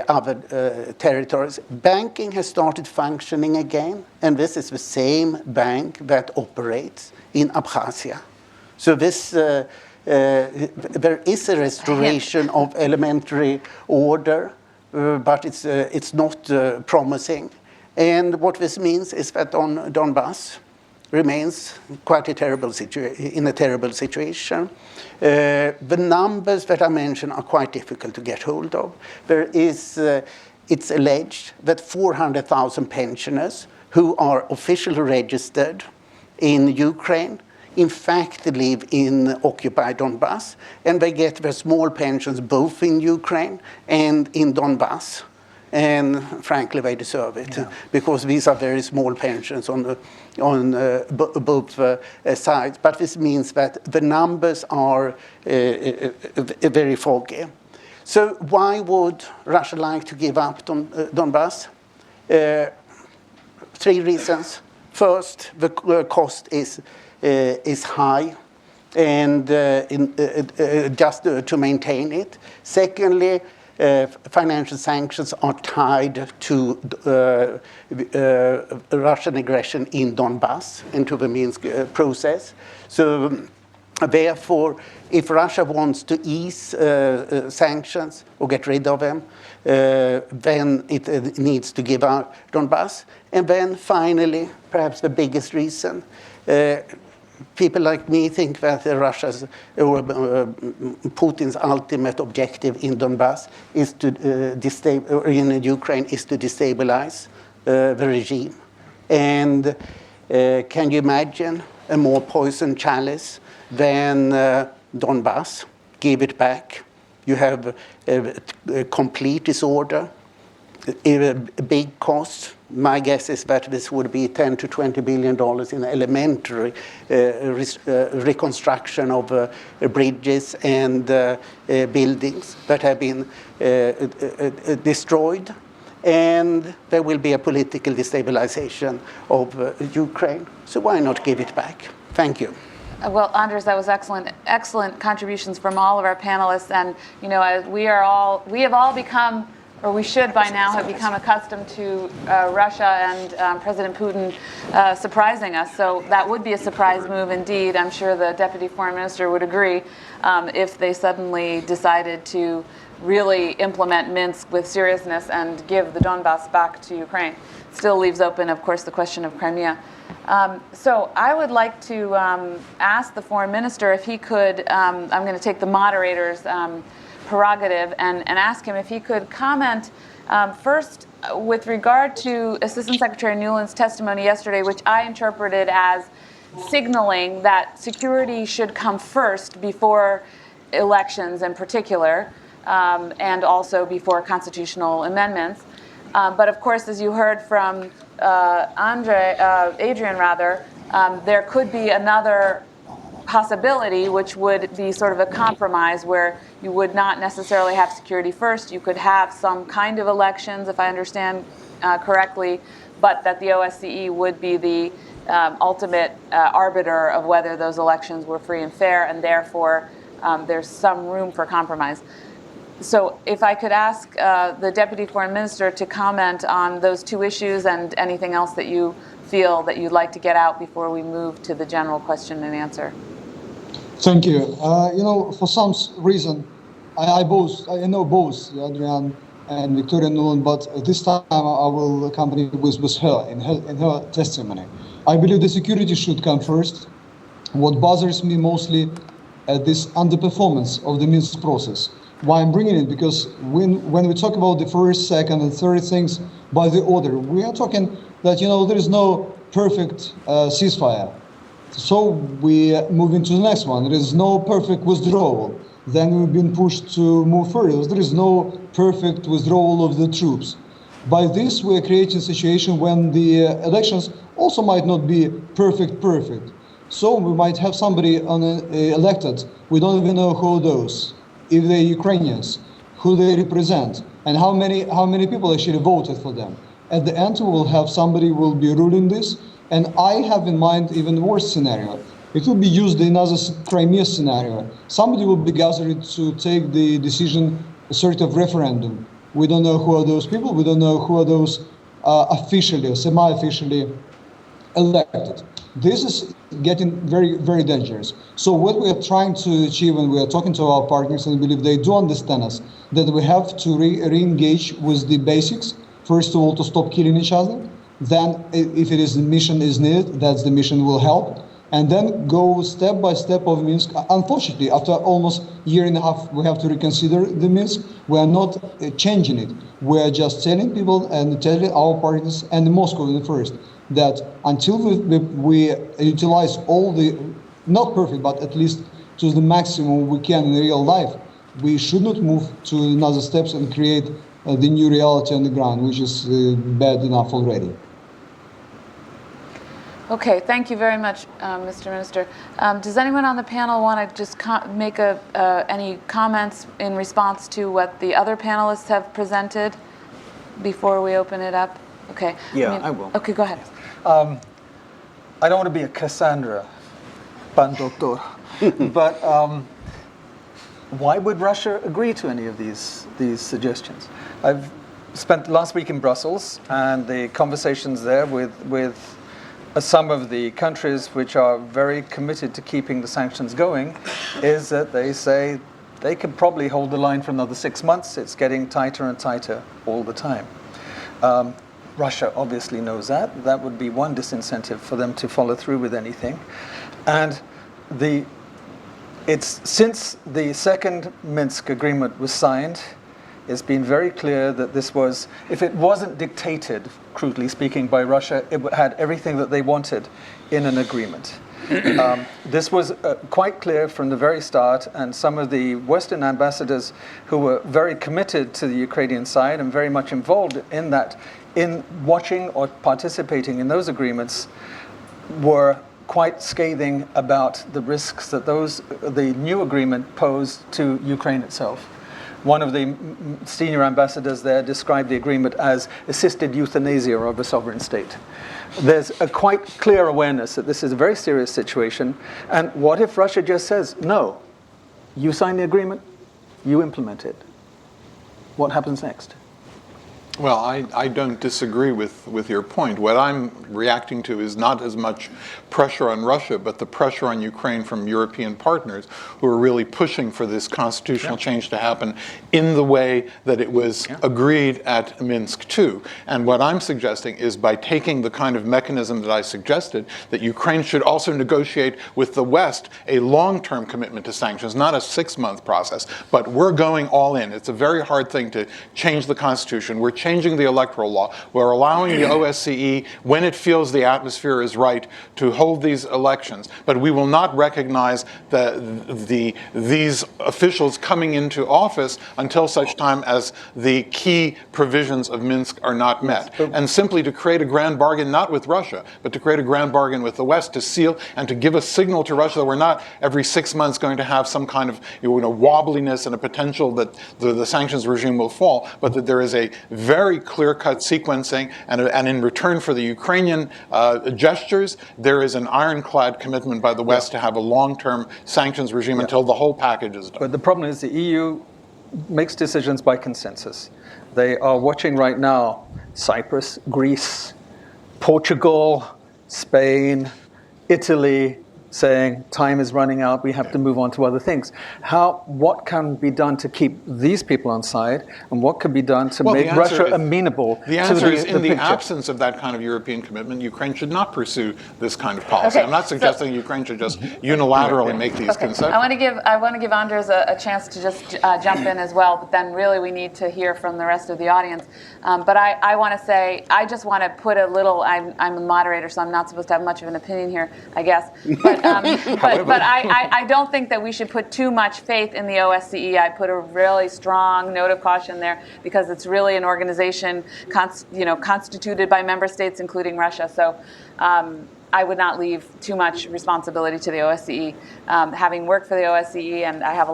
other territories. Banking has started functioning again, and this is the same bank that operates in Abkhazia. So this there is a restoration of elementary order, but it's not promising. And what this means is that Donbass remains quite in a terrible situation. The numbers that I mentioned are quite difficult to get hold of. It's alleged that 400,000 pensioners who are officially registered in Ukraine in fact live in occupied Donbass, and they get their small pensions both in Ukraine and in Donbass. And frankly, they deserve it, because these are very small pensions on both sides. But this means that the numbers are very foggy. So why would Russia like to give up Donbass? 3 reasons. First, the cost is high, and just to maintain it. Secondly, financial sanctions are tied to Russian aggression in Donbass and to the Minsk process. So therefore, if Russia wants to ease sanctions or get rid of them, then it needs to give up Donbass. And then finally, perhaps the biggest reason, people like me think that Russia's or Putin's ultimate objective in Donbass is to in Ukraine is to destabilize the regime. And can you imagine a more poisoned chalice than Donbass? Give it back. You have a complete disorder, a big cost. My guess is that this would be $10 to $20 billion in elementary reconstruction of bridges and buildings that have been destroyed. And there will be a political destabilization of Ukraine. So why not give it back? Thank you. Well, Andres, that was excellent contributions from all of our panelists. And we have all become, or we should by now have become accustomed to Russia and President Putin surprising us. So that would be a surprise move indeed. I'm sure the Deputy Foreign Minister would agree if they suddenly decided to really implement Minsk with seriousness and give the Donbass back to Ukraine. Still leaves open, of course, the question of Crimea. So I would like to ask the Foreign Minister if he could, I'm going to take the moderator's prerogative and ask him if he could comment first with regard to Assistant Secretary Nuland's testimony yesterday, which I interpreted as signaling that security should come first before elections in particular, and also before constitutional amendments. But of course, as you heard from Adrian, there could be another possibility, which would be sort of a compromise where you would not necessarily have security first. You could have some kind of elections, if I understand correctly, but that the OSCE would be the ultimate arbiter of whether those elections were free and fair, and therefore there's some room for compromise. So if I could ask the Deputy Foreign Minister to comment on those two issues and anything else that you feel that you'd like to get out before we move to the general question and answer. Thank you. For some reason, I know both Adrian and Victoria Nuland, but this time I will accompany with her in her testimony. I believe the security should come first. What bothers me mostly this underperformance of the Minsk process. Why I'm bringing it? Because when we talk about the first, second, and third things by the order, we are talking that there is no perfect ceasefire. So we move into the next one. There is no perfect withdrawal. Then we've been pushed to move further. There is no perfect withdrawal of the troops. By this, we're creating a situation when the elections also might not be perfect. So we might have somebody elected. We don't even know who those, if they're Ukrainians, who they represent, and how many people actually voted for them. At the end, we will have somebody who will be ruling this. And I have in mind even worse scenario. It will be used in another Crimea scenario. Somebody will be gathered to take the decision, a sort of referendum. We don't know who are those people. We don't know who are those officially or semi-officially elected. This is getting very, very dangerous. So what we are trying to achieve, and we are talking to our partners, and I believe they do understand us, that we have to re-engage with the basics. First of all, to stop killing each other. Then, if it is the mission is needed, that's the mission will help. And then go step by step of Minsk. Unfortunately, after almost a year and a half, we have to reconsider the Minsk. We are not changing it. We are just telling people and telling our partners and Moscow in the first that until we utilize all the, not perfect, but at least to the maximum we can in real life, we should not move to another steps and create the new reality on the ground, which is bad enough already. Okay, thank you very much, Mr. Minister. Does anyone on the panel want to just make any comments in response to what the other panelists have presented before we open it up? Okay. Yeah, I will. Okay, go ahead. I don't want to be a Cassandra, pan doctor, but why would Russia agree to any of these suggestions? I've spent last week in Brussels, and the conversations there with some of the countries which are very committed to keeping the sanctions going is that they say they can probably hold the line for another 6 months. It's getting tighter and tighter all the time. Russia obviously knows that. That would be one disincentive for them to follow through with anything. And it's since the second Minsk agreement was signed, it's been very clear that this was, if it wasn't dictated, crudely speaking, by Russia, it had everything that they wanted in an agreement. This was quite clear from the very start, and some of the Western ambassadors who were very committed to the Ukrainian side and very much involved in that, in watching or participating in those agreements, were quite scathing about the risks that the new agreement posed to Ukraine itself. One of the senior ambassadors there described the agreement as assisted euthanasia of a sovereign state. There's a quite clear awareness that this is a very serious situation. And what if Russia just says, no, you sign the agreement, you implement it? What happens next? Well, I don't disagree with your point. What I'm reacting to is not as much pressure on Russia, but the pressure on Ukraine from European partners who are really pushing for this constitutional change to happen in the way that it was agreed at Minsk II. And what I'm suggesting is by taking the kind of mechanism that I suggested, that Ukraine should also negotiate with the West a long-term commitment to sanctions, not a 6-month process, but we're going all in. It's a very hard thing to change the constitution. We're changing the electoral law. We're allowing the OSCE, when it feels the atmosphere is right, to hold these elections. But we will not recognize these officials coming into office until such time as the key provisions of Minsk are not met. And simply to create a grand bargain, not with Russia, but to create a grand bargain with the West, to seal and to give a signal to Russia that we're not every 6 months going to have some kind of wobbliness and a potential that the sanctions regime will fall, but that there is a very clear-cut sequencing, and in return for the Ukrainian gestures, there is an ironclad commitment by the West to have a long-term sanctions regime until the whole package is done. But the problem is the EU makes decisions by consensus. They are watching right now Cyprus, Greece, Portugal, Spain, Italy, saying time is running out, we have to move on to other things. What can be done to keep these people on side, and what could be done to Well, make the answer Russia is- amenable The to answer is, in the picture? absence of that kind of European commitment, Ukraine should not pursue this kind of policy. Okay, I'm not suggesting Ukraine should just unilaterally make these concessions. I want to give Anders a chance to just jump in as well, but then really we need to hear from the rest of the audience. But I want to say, I just want to put a little, I'm a moderator, so I'm not supposed to have much of an opinion here, I guess. But I don't think that we should put too much faith in the OSCE. I put a really strong note of caution there because it's really an organization constituted by member states, including Russia. So I would not leave too much responsibility to the OSCE. Having worked for the OSCE, and I have a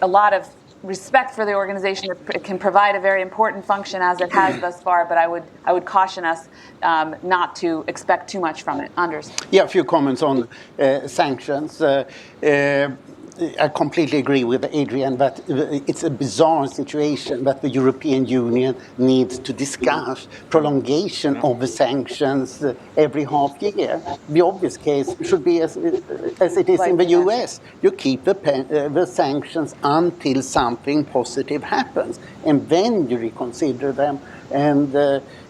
lot of respect for the organization. It can provide a very important function as it has thus far, but I would caution us not to expect too much from it. Anders. Yeah, a few comments on sanctions. I completely agree with Adrian that it's a bizarre situation that the European Union needs to discuss prolongation of the sanctions every half year. The obvious case should be as it is in the US. You keep the sanctions until something positive happens, and then you reconsider them. And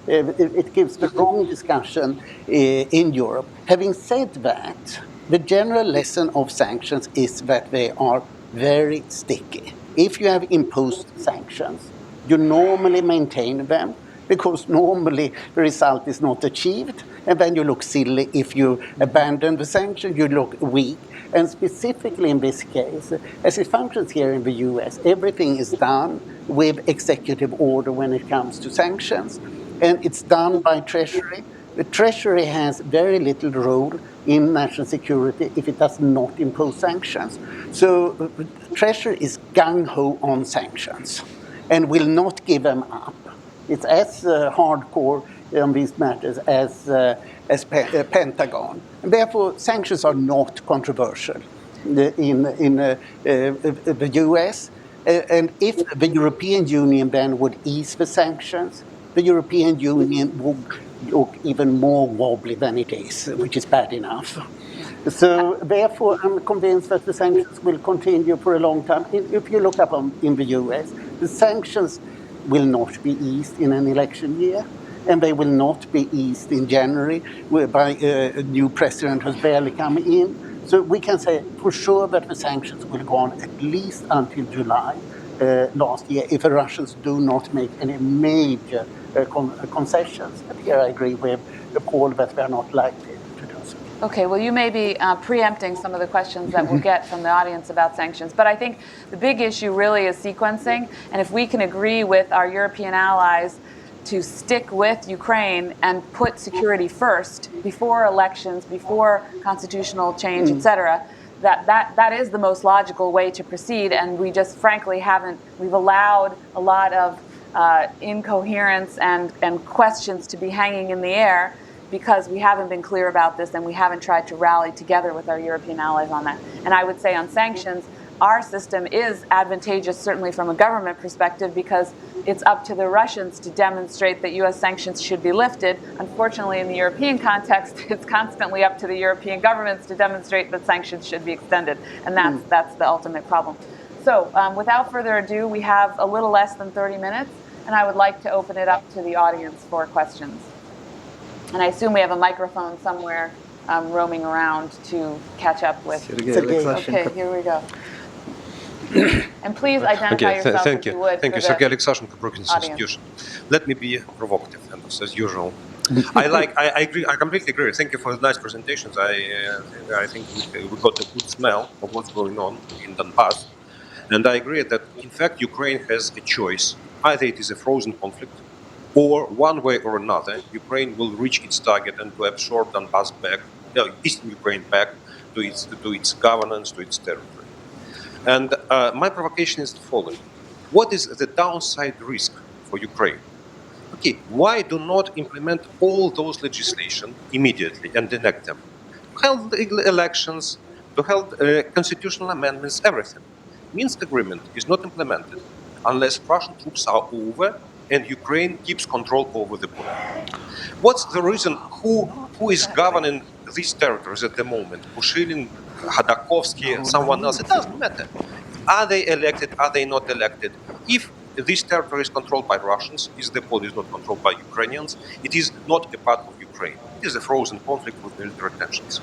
it gives the wrong discussion in Europe. Having said that, the general lesson of sanctions is that they are very sticky. If you have imposed sanctions, you normally maintain them because normally the result is not achieved, and then you look silly. If you abandon the sanction, you look weak. And specifically in this case, as it functions here in the US, everything is done with executive order when it comes to sanctions, and it's done by Treasury. The Treasury has very little role in national security if it does not impose sanctions. So Treasury is gung-ho on sanctions and will not give them up. It's as hardcore on these matters as Pentagon. And therefore, sanctions are not controversial in the US. And if the European Union then would ease the sanctions, the European Union would look even more wobbly than it is, which is bad enough. So therefore, I'm convinced that the sanctions will continue for a long time. If you look up in the US, the sanctions will not be eased in an election year, and they will not be eased in January, whereby a new president has barely come in. So we can say for sure that the sanctions will go on at least until July last year if the Russians do not make any major concessions. And here I agree with Paul that they are not likely to do so. Okay, well, you may be preempting some of the questions that we'll get from the audience about sanctions, but I think the big issue really is sequencing, and if we can agree with our European allies to stick with Ukraine and put security first before elections, before constitutional change, et cetera, that is the most logical way to proceed, and we just frankly we've allowed a lot of incoherence and questions to be hanging in the air because we haven't been clear about this and we haven't tried to rally together with our European allies on that. And I would say on sanctions, our system is advantageous certainly from a government perspective because it's up to the Russians to demonstrate that U.S. sanctions should be lifted. Unfortunately, in the European context, it's constantly up to the European governments to demonstrate that sanctions should be extended, and that's the ultimate problem. So without further ado, we have a little less than 30 minutes, and I would like to open it up to the audience for questions. And I assume we have a microphone somewhere roaming around to catch up with. Okay, here we go. And please identify yourself if you would. Thank you, Sergei Alexashenko, Brookings Institution. Let me be provocative, and as usual. I agree. I completely agree. Thank you for the nice presentations. I think we got a good smell of what's going on in Donbass, and I agree that in fact Ukraine has a choice. Either it is a frozen conflict, or one way or another, Ukraine will reach its target and to absorb Donbass back, Eastern Ukraine back to its governance, to its territory. And my provocation is the following. What is the downside risk for Ukraine? Okay, why do not implement all those legislation immediately and enact them? Held elections, to held constitutional amendments, everything. Minsk agreement is not implemented unless Russian troops are over and Ukraine keeps control over the border. What's the reason? Who is governing these territories at the moment, Pushilin, Khodorkovsky, someone else, it doesn't matter. Are they elected? Are they not elected? If this territory is controlled by Russians, if the border is not controlled by Ukrainians, it is not a part of Ukraine. It is a frozen conflict with military tensions.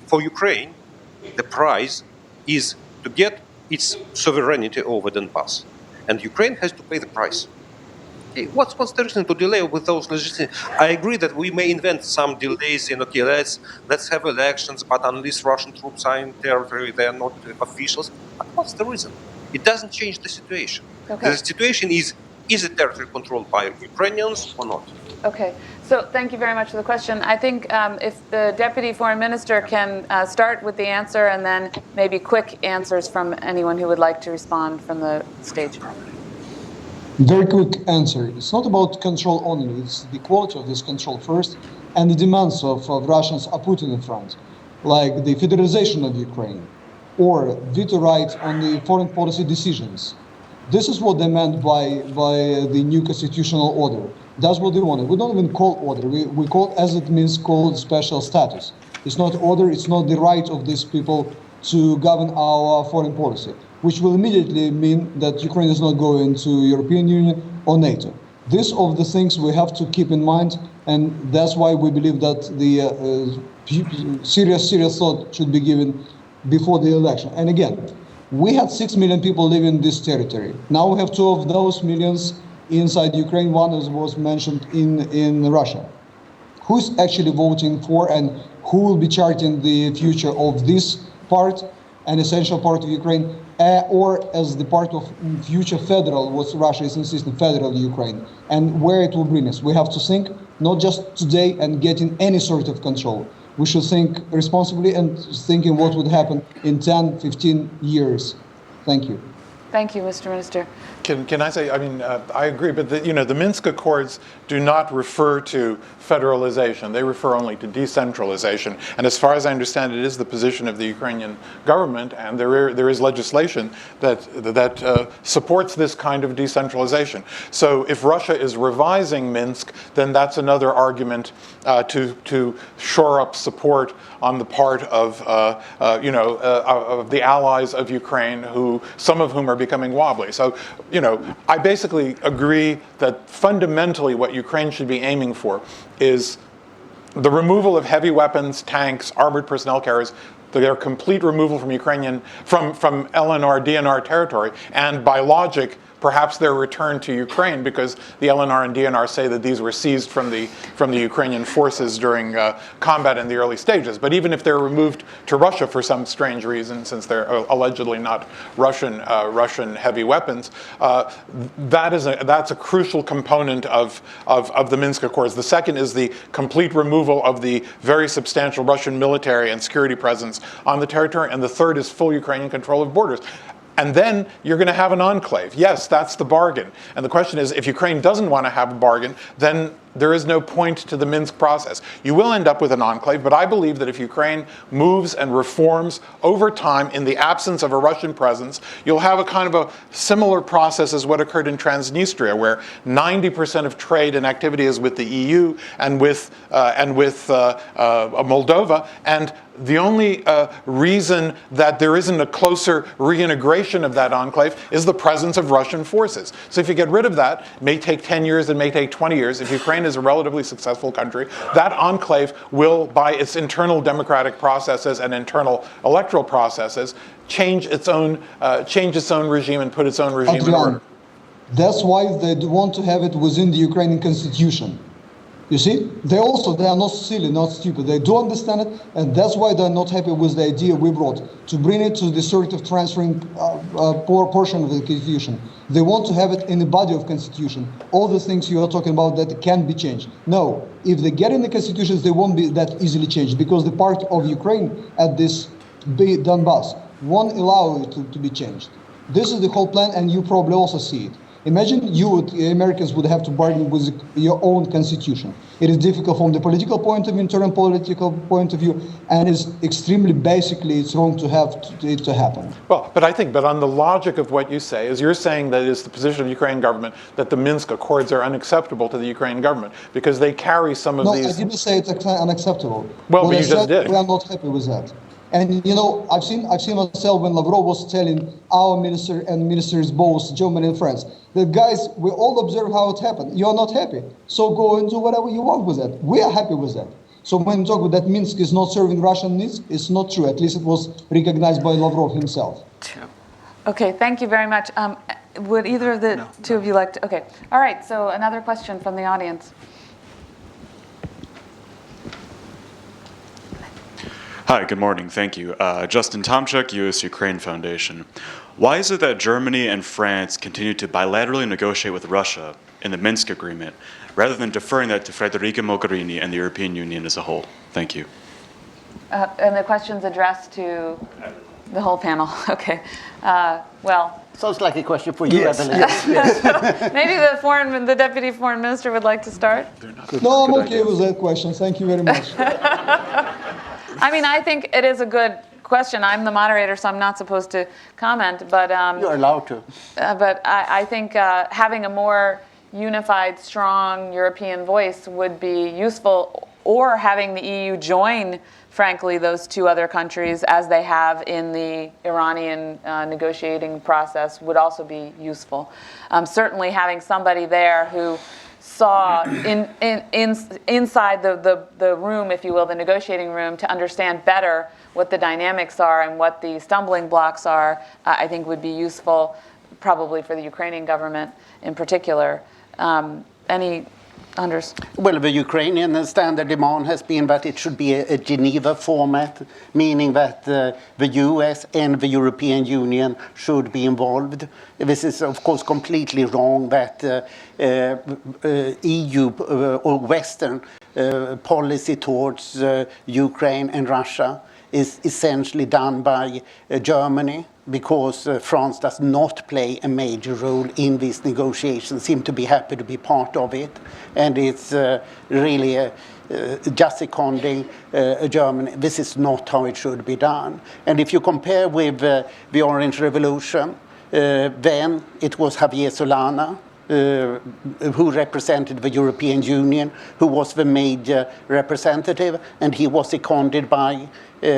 For Ukraine, the prize is to get its sovereignty over Donbass. And Ukraine has to pay the price. Okay, what's the reason to delay with those legislation? I agree that we may invent some delays in, okay, let's have elections, but unless Russian troops are in territory, they are not officials. But what's the reason? It doesn't change the situation. Okay. The situation is the territory controlled by Ukrainians or not? Okay, so thank you very much for the question. I think if the Deputy Foreign Minister can start with the answer and then maybe quick answers from anyone who would like to respond from the stage. Very quick answer. It's not about control only. It's the quality of this control first, and the demands of Russians are put in front, like the federalization of Ukraine, or veto right on the foreign policy decisions. This is what they meant by the new constitutional order. That's what they wanted. We don't even call order. We call, as it means, called special status. It's not order. It's not the right of these people to govern our foreign policy, which will immediately mean that Ukraine is not going to European Union or NATO. These are the things we have to keep in mind, and that's why we believe that the serious thought should be given before the election. And again, we had 6 million people living in this territory. Now we have 2 of those millions inside Ukraine. One was mentioned in Russia. Who's actually voting for, and who will be charting the future of this part, an essential part of Ukraine, or as the part of future federal, what Russia is insisting, federal Ukraine, and where it will bring us. We have to think not just today and getting any sort of control. We should think responsibly and thinking what would happen in 10, 15 years. Thank you. Thank you, Mr. Minister. Can I say, I mean, I agree, but the Minsk Accords do not refer to federalization. They refer only to decentralization. And as far as I understand, it is the position of the Ukrainian government, and there is legislation that supports this kind of decentralization. So if Russia is revising Minsk, then that's another argument to shore up support on the part of the allies of Ukraine, some of whom are becoming wobbly. So, I basically agree that fundamentally what Ukraine should be aiming for is the removal of heavy weapons, tanks, armored personnel carriers, their complete removal from from LNR, DNR territory, and by logic, perhaps their return to Ukraine, because the LNR and DNR say that these were seized from the Ukrainian forces during combat in the early stages. But even if they're removed to Russia for some strange reason, since they're allegedly not Russian heavy weapons, that's a crucial component of the Minsk Accords. The second is the complete removal of the very substantial Russian military and security presence on the territory, and the third is full Ukrainian control of borders. And then you're going to have an enclave. Yes, that's the bargain. And the question is, if Ukraine doesn't want to have a bargain, then there is no point to the Minsk process. You will end up with an enclave, but I believe that if Ukraine moves and reforms over time in the absence of a Russian presence, you'll have a kind of a similar process as what occurred in Transnistria, where 90% of trade and activity is with the EU and with Moldova, and the only reason that there isn't a closer reintegration of that enclave is the presence of Russian forces. So if you get rid of that, it may take 10 years, it may take 20 years. If Ukraine is a relatively successful country, that enclave will, by its internal democratic processes and internal electoral processes, change its own regime and put its own regime in order. That's why they want to have it within the Ukrainian constitution. You see, they are not silly, not stupid. They do understand it, and that's why they're not happy with the idea we brought to bring it to the sort of transferring portion of the constitution. They want to have it in the body of constitution. All the things you are talking about that can be changed. No, if they get in the constitutions, they won't be that easily changed, because the part of Ukraine at this Donbass won't allow it to be changed. This is the whole plan, and you probably also see it. Imagine Americans would have to bargain with your own constitution. It is difficult from the political point of view, internal political point of view, and it's extremely basically it's wrong to have it to happen. Well, but on the logic of what you say, is you're saying that it's the position of the Ukrainian government that the Minsk Accords are unacceptable to the Ukrainian government because they carry some of these. No, I didn't say it's unacceptable. Well, but you just did. We are not happy with that. And I've seen myself when Lavrov was telling our minister and ministers both Germany and France, the guys, we all observe how it happened. You are not happy, so go and do whatever you want with that. We are happy with that. So when you talk about that Minsk is not serving Russian needs, it's not true. At least it was recognized by Lavrov himself. Okay, thank you very much. Would either of the two of you like to? Okay, all right. So another question from the audience. Hi, good morning. Thank you. Justin Tomchuk, U.S. Ukraine Foundation. Why is it that Germany and France continue to bilaterally negotiate with Russia in the Minsk agreement rather than deferring that to Federica Mogherini and the European Union as a whole? Thank you. And the question's addressed to the whole panel. Okay. Well. Sounds like a question for you, Yes. Evelyn. Yes. Maybe the deputy foreign minister would like to start. No, I'm okay with that question. Thank you very much. I mean, I think it is a good question. I'm the moderator, so I'm not supposed to comment. But You're allowed to. But I think having a more unified, strong European voice would be useful, or having the EU join, frankly, those two other countries as they have in the Iranian negotiating process would also be useful. Certainly having somebody there who saw inside the room, if you will, the negotiating room, to understand better what the dynamics are and what the stumbling blocks are, I think would be useful, probably for the Ukrainian government in particular. Any Anders? Well, the Ukrainian standard demand has been that it should be a Geneva format, meaning that the US and the European Union should be involved. This is, of course, completely wrong that EU or Western policy towards Ukraine and Russia is essentially done by Germany, because France does not play a major role in these negotiations, seem to be happy to be part of it. And it's really just seconding Germany. This is not how it should be done. And if you compare with the Orange Revolution, then it was Javier Solana, who represented the European Union, who was the major representative, and he was seconded by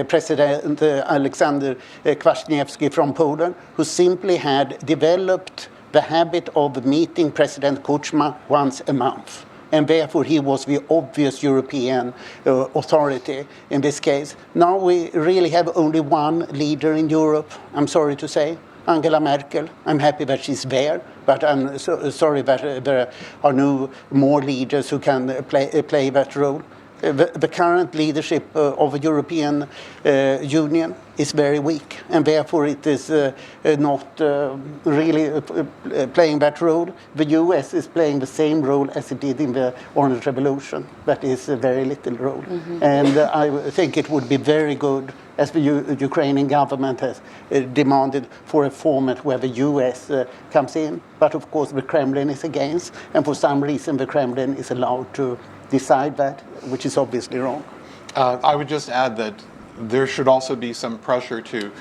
President Alexander Kwasniewski from Poland, who simply had developed the habit of meeting President Kuchma once a month. And therefore he was the obvious European authority in this case. Now we really have only one leader in Europe, I'm sorry to say, Angela Merkel. I'm happy that she's there, but I'm sorry that there are no more leaders who can play that role. The current leadership of the European Union is very weak, and therefore it is not really playing that role. The US is playing the same role as it did in the Orange Revolution. That is a very little role. Mm-hmm. And I think it would be very good, as the Ukrainian government has demanded, for a format where the US comes in. But of course the Kremlin is against, and for some reason the Kremlin is allowed to decide that, which is obviously wrong. I would just add that there should also be some pressure to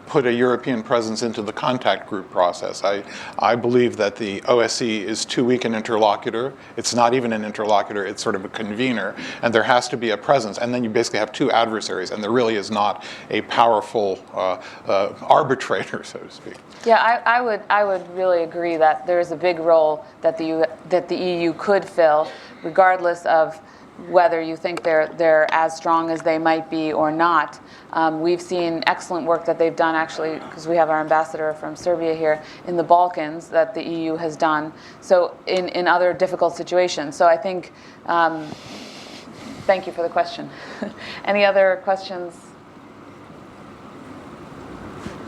put a European presence into the contact group process. I believe that the OSCE is too weak an interlocutor. It's not even an interlocutor, it's sort of a convener, and there has to be a presence. And then you basically have two adversaries, and there really is not a powerful arbitrator, so to speak. Yeah, I would really agree that there is a big role that the EU could fill, regardless of whether you think they're as strong as they might be or not. We've seen excellent work that they've done, actually, because we have our ambassador from Serbia here, in the Balkans, that the EU has done, so in other difficult situations. So I think, thank you for the question. Any other questions?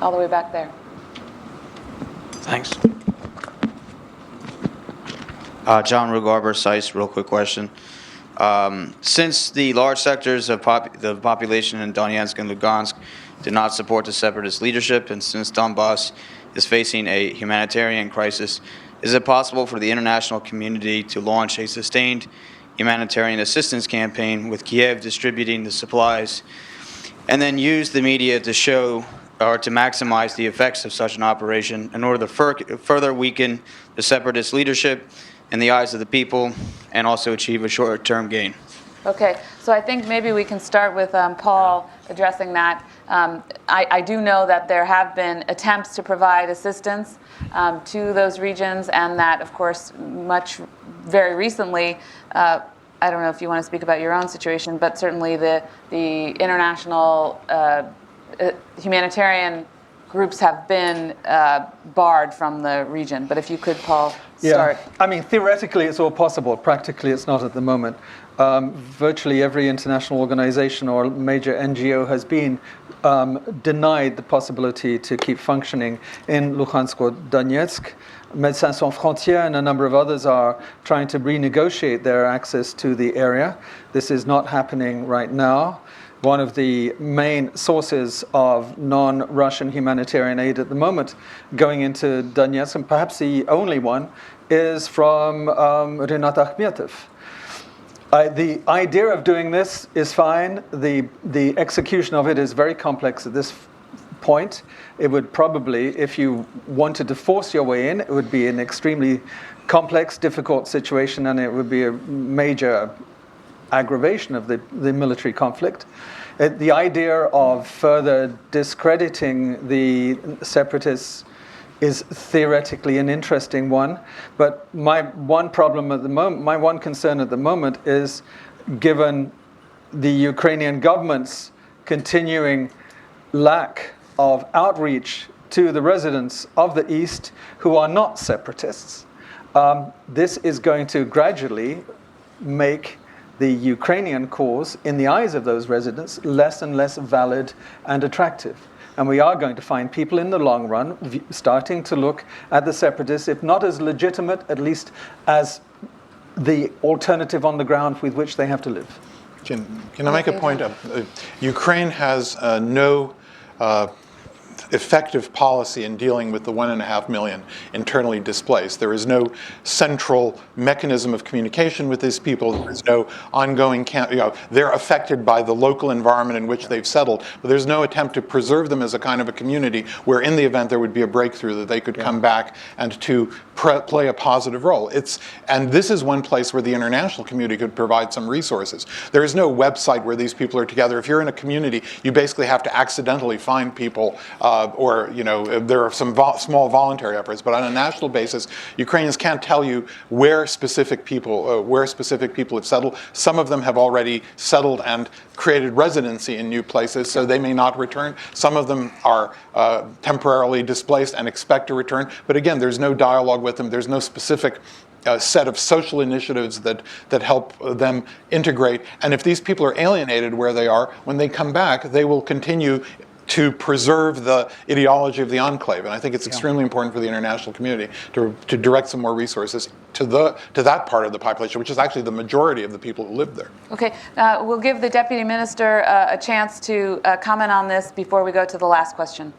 All the way back there. Thanks. John Rugarber, SICE, real quick question. Since the large sectors of the population in Donetsk and Lugansk did not support the separatist leadership, and since Donbass is facing a humanitarian crisis. Is it possible for the international community to launch a sustained humanitarian assistance campaign with Kiev distributing the supplies, and then use the media to show or to maximize the effects of such an operation in order to further weaken the separatist leadership in the eyes of the people and also achieve a short-term gain? Okay, so I think maybe we can start with Paul addressing that. I do know that there have been attempts to provide assistance to those regions, and that, of course, very recently, I don't know if you want to speak about your own situation, but certainly the international humanitarian groups have been barred from the region. But if you could, Paul, start. Yeah, I mean, theoretically it's all possible. Practically it's not at the moment. Virtually every international organization or major NGO has been denied the possibility to keep functioning in Luhansk or Donetsk. Médecins Sans Frontières and a number of others are trying to renegotiate their access to the area. This is not happening right now. One of the main sources of non-Russian humanitarian aid at the moment going into Donetsk, and perhaps the only one, is from Rinat Akhmetov. The idea of doing this is fine. The execution of it is very complex at this point. It would probably, if you wanted to force your way in, it would be an extremely complex, difficult situation, and it would be a major aggravation of the military conflict. The idea of further discrediting the separatists is theoretically an interesting one, but my one concern at the moment is, given the Ukrainian government's continuing lack of outreach to the residents of the East who are not separatists, this is going to gradually make the Ukrainian cause, in the eyes of those residents, less and less valid and attractive. And we are going to find people in the long run starting to look at the separatists, if not as legitimate, at least as the alternative on the ground with which they have to live. Can I make a point? Ukraine has no effective policy in dealing with the 1.5 million internally displaced. There is no central mechanism of communication with these people. There is no ongoing, they're affected by the local environment in which they've settled, but there's no attempt to preserve them as a kind of a community where in the event there would be a breakthrough that they could come back and to play a positive role. And this is one place where the international community could provide some resources. There is no website where these people are together. If you're in a community, you basically have to accidentally find people there are some small voluntary efforts, but on a national basis, Ukrainians can't tell you where specific people have settled. Some of them have already settled and created residency in new places, so they may not return. Some of them are temporarily displaced and expect to return. But again, there's no dialogue with them. There's no specific set of social initiatives that help them integrate. And if these people are alienated where they are, when they come back, they will continue to preserve the ideology of the enclave. And I think it's extremely important for the international community to direct some more resources to that part of the population, which is actually the majority of the people who live there. Okay, we'll give the Deputy Minister a chance to comment on this before we go to the last question.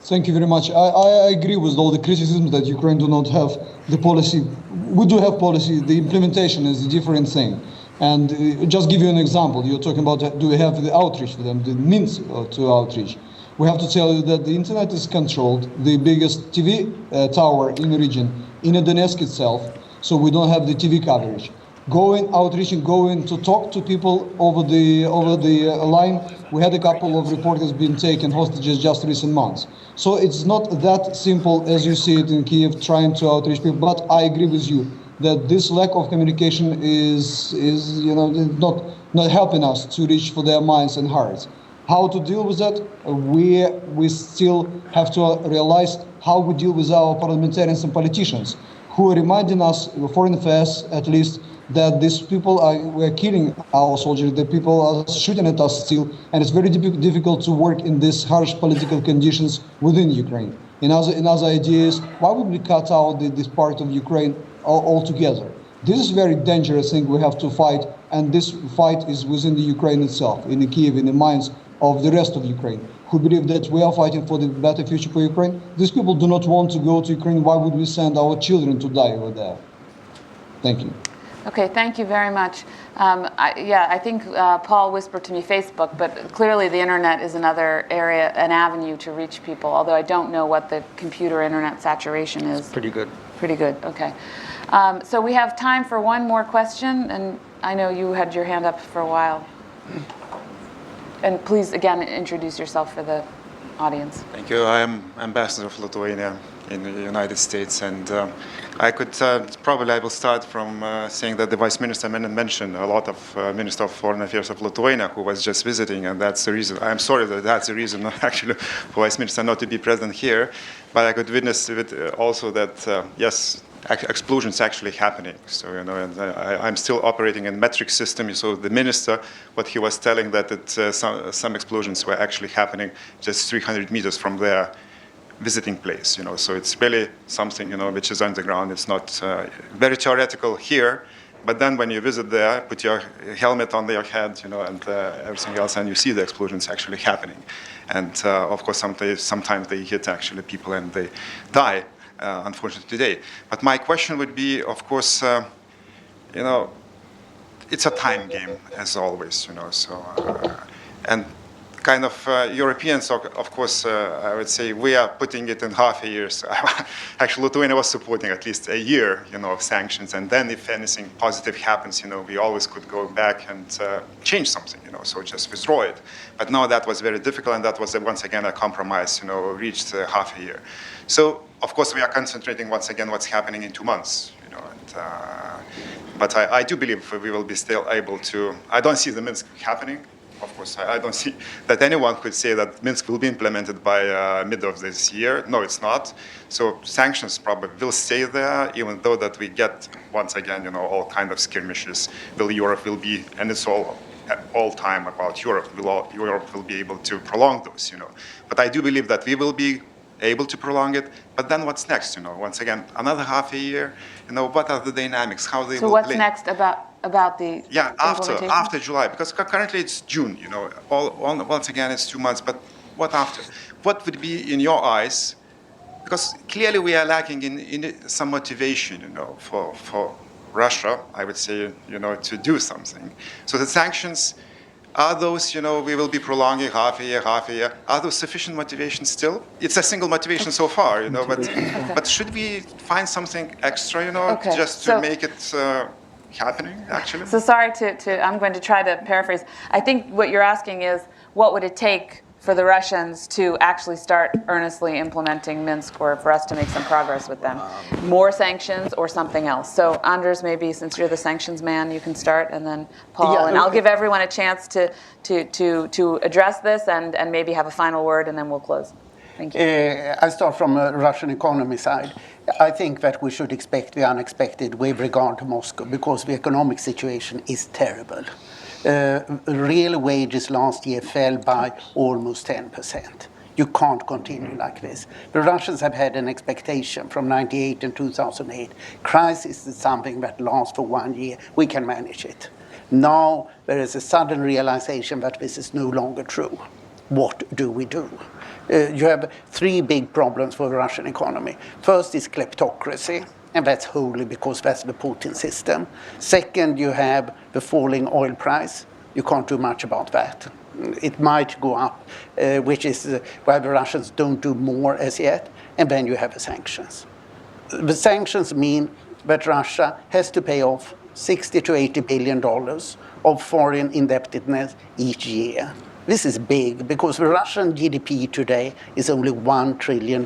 Thank you very much. I agree with all the criticisms that Ukraine do not have the policy. We do have policy. The implementation is a different thing. And just give you an example, you're talking about do we have the outreach for them, the means to outreach. We have to tell you that the internet is controlled, the biggest TV tower in the region, in Donetsk itself, so we don't have the TV coverage. Outreaching, going to talk to people over the line. We had a couple of reporters being taken hostages just recent months. So it's not that simple as you see it in Kiev, trying to outreach people, but I agree with you that this lack of communication is not helping us to reach for their minds and hearts. How to deal with that? We still have to realize how we deal with our parliamentarians and politicians, who are reminding us, foreign affairs at least, that these people we're killing our soldiers, that people are shooting at us still, and it's very difficult to work in these harsh political conditions within Ukraine. Another idea is, why would we cut out this part of Ukraine altogether? This is a very dangerous thing we have to fight, and this fight is within the Ukraine itself, in the Kiev, in the minds of the rest of Ukraine. who believe that we are fighting for the better future for Ukraine. These people do not want to go to Ukraine. Why would we send our children to die over there? Thank you. Okay, thank you very much. I think Paul whispered to me Facebook, but clearly the internet is another area, an avenue to reach people, although I don't know what the computer internet saturation is. Pretty good. Pretty good, okay. So we have time for one more question, and I know you had your hand up for a while. And please, again, introduce yourself for the audience. Thank you. I am ambassador of Lithuania in the United States, and I will start from saying that the Vice Minister mentioned a lot of Minister of Foreign Affairs of Lithuania who was just visiting, and that's the reason. I'm sorry that that's the reason actually for Vice Minister not to be present here, but I could witness it also that yes, explosions actually happening. So and I'm still operating in metric system. So the minister, what he was telling that some explosions were actually happening just 300 meters from their visiting place. So it's really something which is underground. It's not very theoretical here, but then when you visit there, put your helmet on your head, and everything else, and you see the explosions actually happening. And of course, sometimes they hit actually people and they die. Unfortunately today. But my question would be, of course, it's a time game as always, and kind of Europeans, of course, I would say we are putting it in half a year. So actually, Lithuania was supporting at least a year, of sanctions, and then if anything positive happens, we always could go back and change something, so just withdraw it. But no, that was very difficult, and that was once again a compromise, reached half a year. So of course, we are concentrating once again what's happening in 2 months, but I do believe we will be still able to. I don't see the Minsk happening. Of course, I don't see that anyone could say that Minsk will be implemented by mid of this year. No, it's not. So sanctions probably will stay there, even though that we get once again, all kind of skirmishes. Europe will be, and it's all time about Europe. Europe will be able to prolong those, But I do believe that we will be able to prolong it. But then what's next? Once again, another half a year. What are the dynamics? How they will play? So what's next about the after July? Because currently it's June. Once again it's 2 months. But what after? What would be in your eyes? Because clearly we are lacking in some motivation. For Russia, I would say, to do something. So the sanctions. Are those, we will be prolonging half a year. Are those sufficient motivation still? It's a single motivation so far, but should we find something extra, just to make it happening, actually? So sorry I'm going to try to paraphrase. I think what you're asking is, what would it take for the Russians to actually start earnestly implementing Minsk, or for us to make some progress with them? More sanctions or something else? So Anders, maybe since you're the sanctions man, you can start, and then Paul, and I'll give everyone a chance to address this and maybe have a final word, and then we'll close. Thank you. I start from the Russian economy side. I think that we should expect the unexpected with regard to Moscow, because the economic situation is terrible. Real wages last year fell by almost 10%. You can't continue like this. The Russians have had an expectation from 1998 and 2008. Crisis is something that lasts for 1 year. We can manage it. Now there is a sudden realization that this is no longer true. What do we do? You have 3 big problems for the Russian economy. First is kleptocracy. And that's wholly because that's the Putin system. Second, you have the falling oil price. You can't do much about that. It might go up, which is why the Russians don't do more as yet. And then you have the sanctions. The sanctions mean that Russia has to pay off $60 to $80 billion of foreign indebtedness each year. This is big because the Russian GDP today is only $1 trillion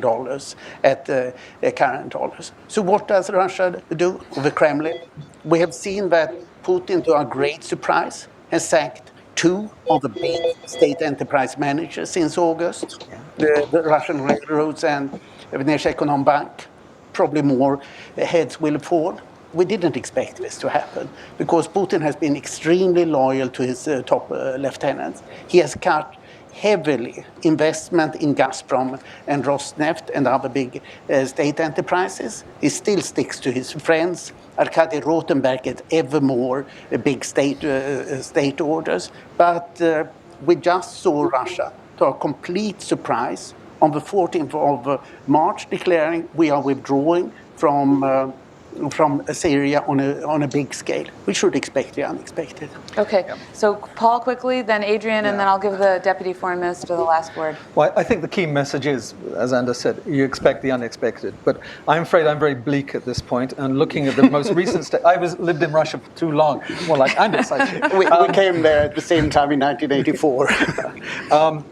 at the current dollars. So what does Russia do? The Kremlin? We have seen that Putin, to our great surprise, has sacked 2 of the big state enterprise managers since August. The Russian railroads and the Bank. Probably more heads will fall. We didn't expect this to happen because Putin has been extremely loyal to his top lieutenants. He has cut heavily investment in Gazprom and Rosneft and other big state enterprises. He still sticks to his friends. Arkady Rotenberg gets ever more big state orders. But we just saw Russia to our complete surprise, on the 14th of March, declaring we are withdrawing from Syria on a big scale. We should expect the unexpected. Okay, so Paul quickly, then Adrian, and then I'll give the Deputy Foreign Minister the last word. Well, I think the key message is, as Anders said, you expect the unexpected. But I'm afraid I'm very bleak at this point. And looking at the most recent lived in Russia for too long. More like Anders, I think. We came there at the same time in 1984.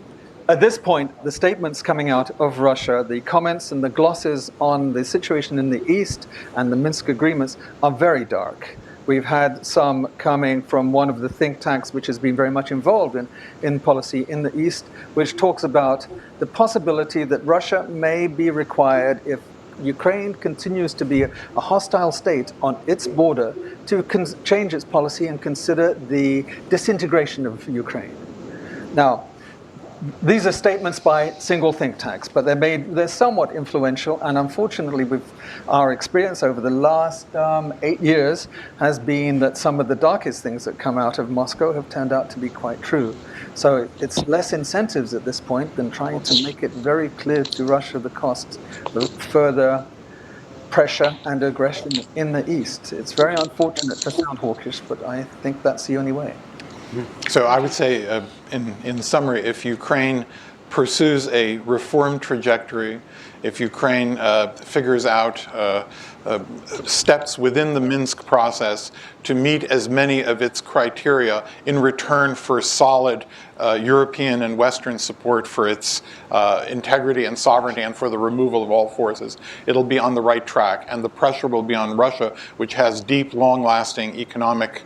At this point, the statements coming out of Russia, the comments and the glosses on the situation in the East and the Minsk agreements are very dark. We've had some coming from one of the think tanks which has been very much involved in policy in the East, which talks about the possibility that Russia may be required, if Ukraine continues to be a hostile state on its border, to change its policy and consider the disintegration of Ukraine. Now, these are statements by single think tanks, but they're somewhat influential, and unfortunately with our experience over the last 8 years has been that some of the darkest things that come out of Moscow have turned out to be quite true. So it's less incentives at this point than trying to make it very clear to Russia the cost of further pressure and aggression in the East. It's very unfortunate to sound hawkish, but I think that's the only way. So I would say, in summary, if Ukraine pursues a reform trajectory, if Ukraine figures out steps within the Minsk process to meet as many of its criteria in return for solid European and Western support for its integrity and sovereignty and for the removal of all forces, it'll be on the right track. And the pressure will be on Russia, which has deep, long-lasting economic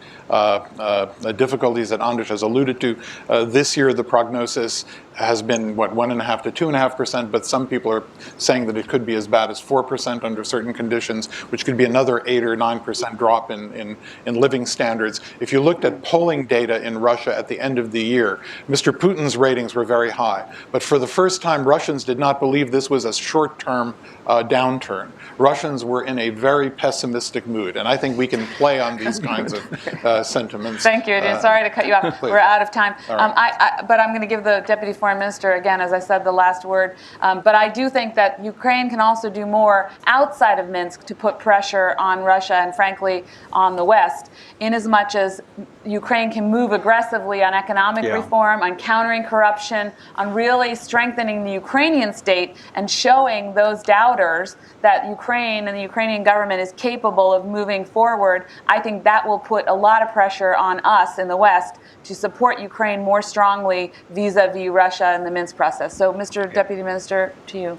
difficulties that Anders has alluded to. This year, the prognosis has been, 1.5% to 2.5%, but some people are saying that it could be as bad as 4% under certain conditions, which could be another 8 or 9% drop in living standards. If you looked at polling data in Russia at the end of the year, Mr. Putin's ratings were very high. But for the first time, Russians did not believe this was a short-term downturn. Russians were in a very pessimistic mood, and I think we can play on these kinds of sentiments. Thank you, Adrian. Sorry to cut you off. Please. We're out of time. Right. But I'm going to give the Deputy Foreign Minister, again, as I said, the last word. But I do think that Ukraine can also do more outside of Minsk to put pressure on Russia and, frankly, on the West, in as much as Ukraine can move aggressively on economic reform, on countering corruption, on really strengthening the Ukrainian state and showing those doubters that Ukraine and the Ukrainian government is capable of moving forward. I think that will put a lot of pressure on us in the West to support Ukraine more strongly vis-a-vis Russia and the Minsk process. So, Mr. Deputy Minister, to you.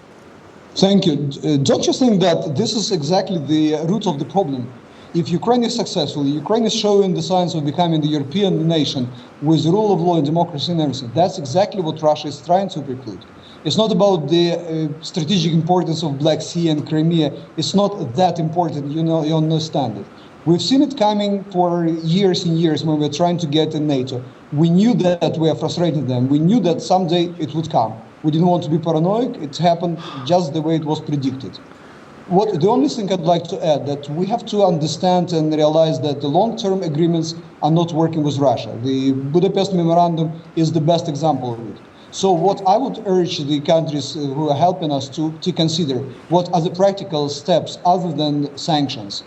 Thank you. Don't you think that this is exactly the root of the problem? If Ukraine is successful, Ukraine is showing the signs of becoming the European nation with the rule of law and democracy and everything. That's exactly what Russia is trying to preclude. It's not about the strategic importance of Black Sea and Crimea. It's not that important, you understand it. We've seen it coming for years and years when we're trying to get in NATO. We knew that we are frustrating them. We knew that someday it would come. We didn't want to be paranoid. It happened just the way it was predicted. The only thing I'd like to add, that we have to understand and realize that the long-term agreements are not working with Russia. The Budapest Memorandum is the best example of it. So what I would urge the countries who are helping us to consider, what are the practical steps other than sanctions?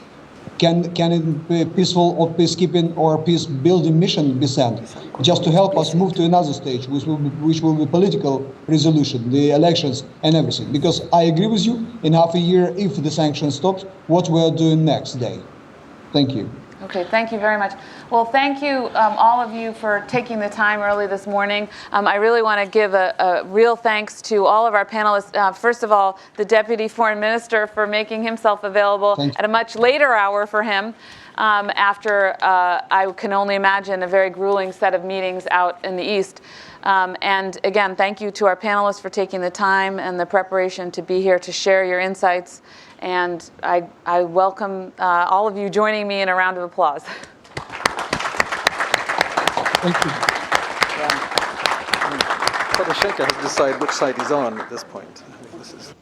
Can it be peaceful or peacekeeping or peace-building mission be sent, just to help us move to another stage, which will be political resolution, the elections and everything? Because I agree with you, in half a year, if the sanctions stopped, what we're doing next day. Thank you. Okay, thank you very much. Well, thank you, all of you, for taking the time early this morning. I really want to give a real thanks to all of our panelists. First of all, the Deputy Foreign Minister for making himself available at a much later hour for him after I can only imagine a very grueling set of meetings out in the East. And again, thank you to our panelists for taking the time and the preparation to be here to share your insights. And I welcome all of you joining me in a round of applause. Thank you. Poroshenko has decided which side he's on at this point. I think this is...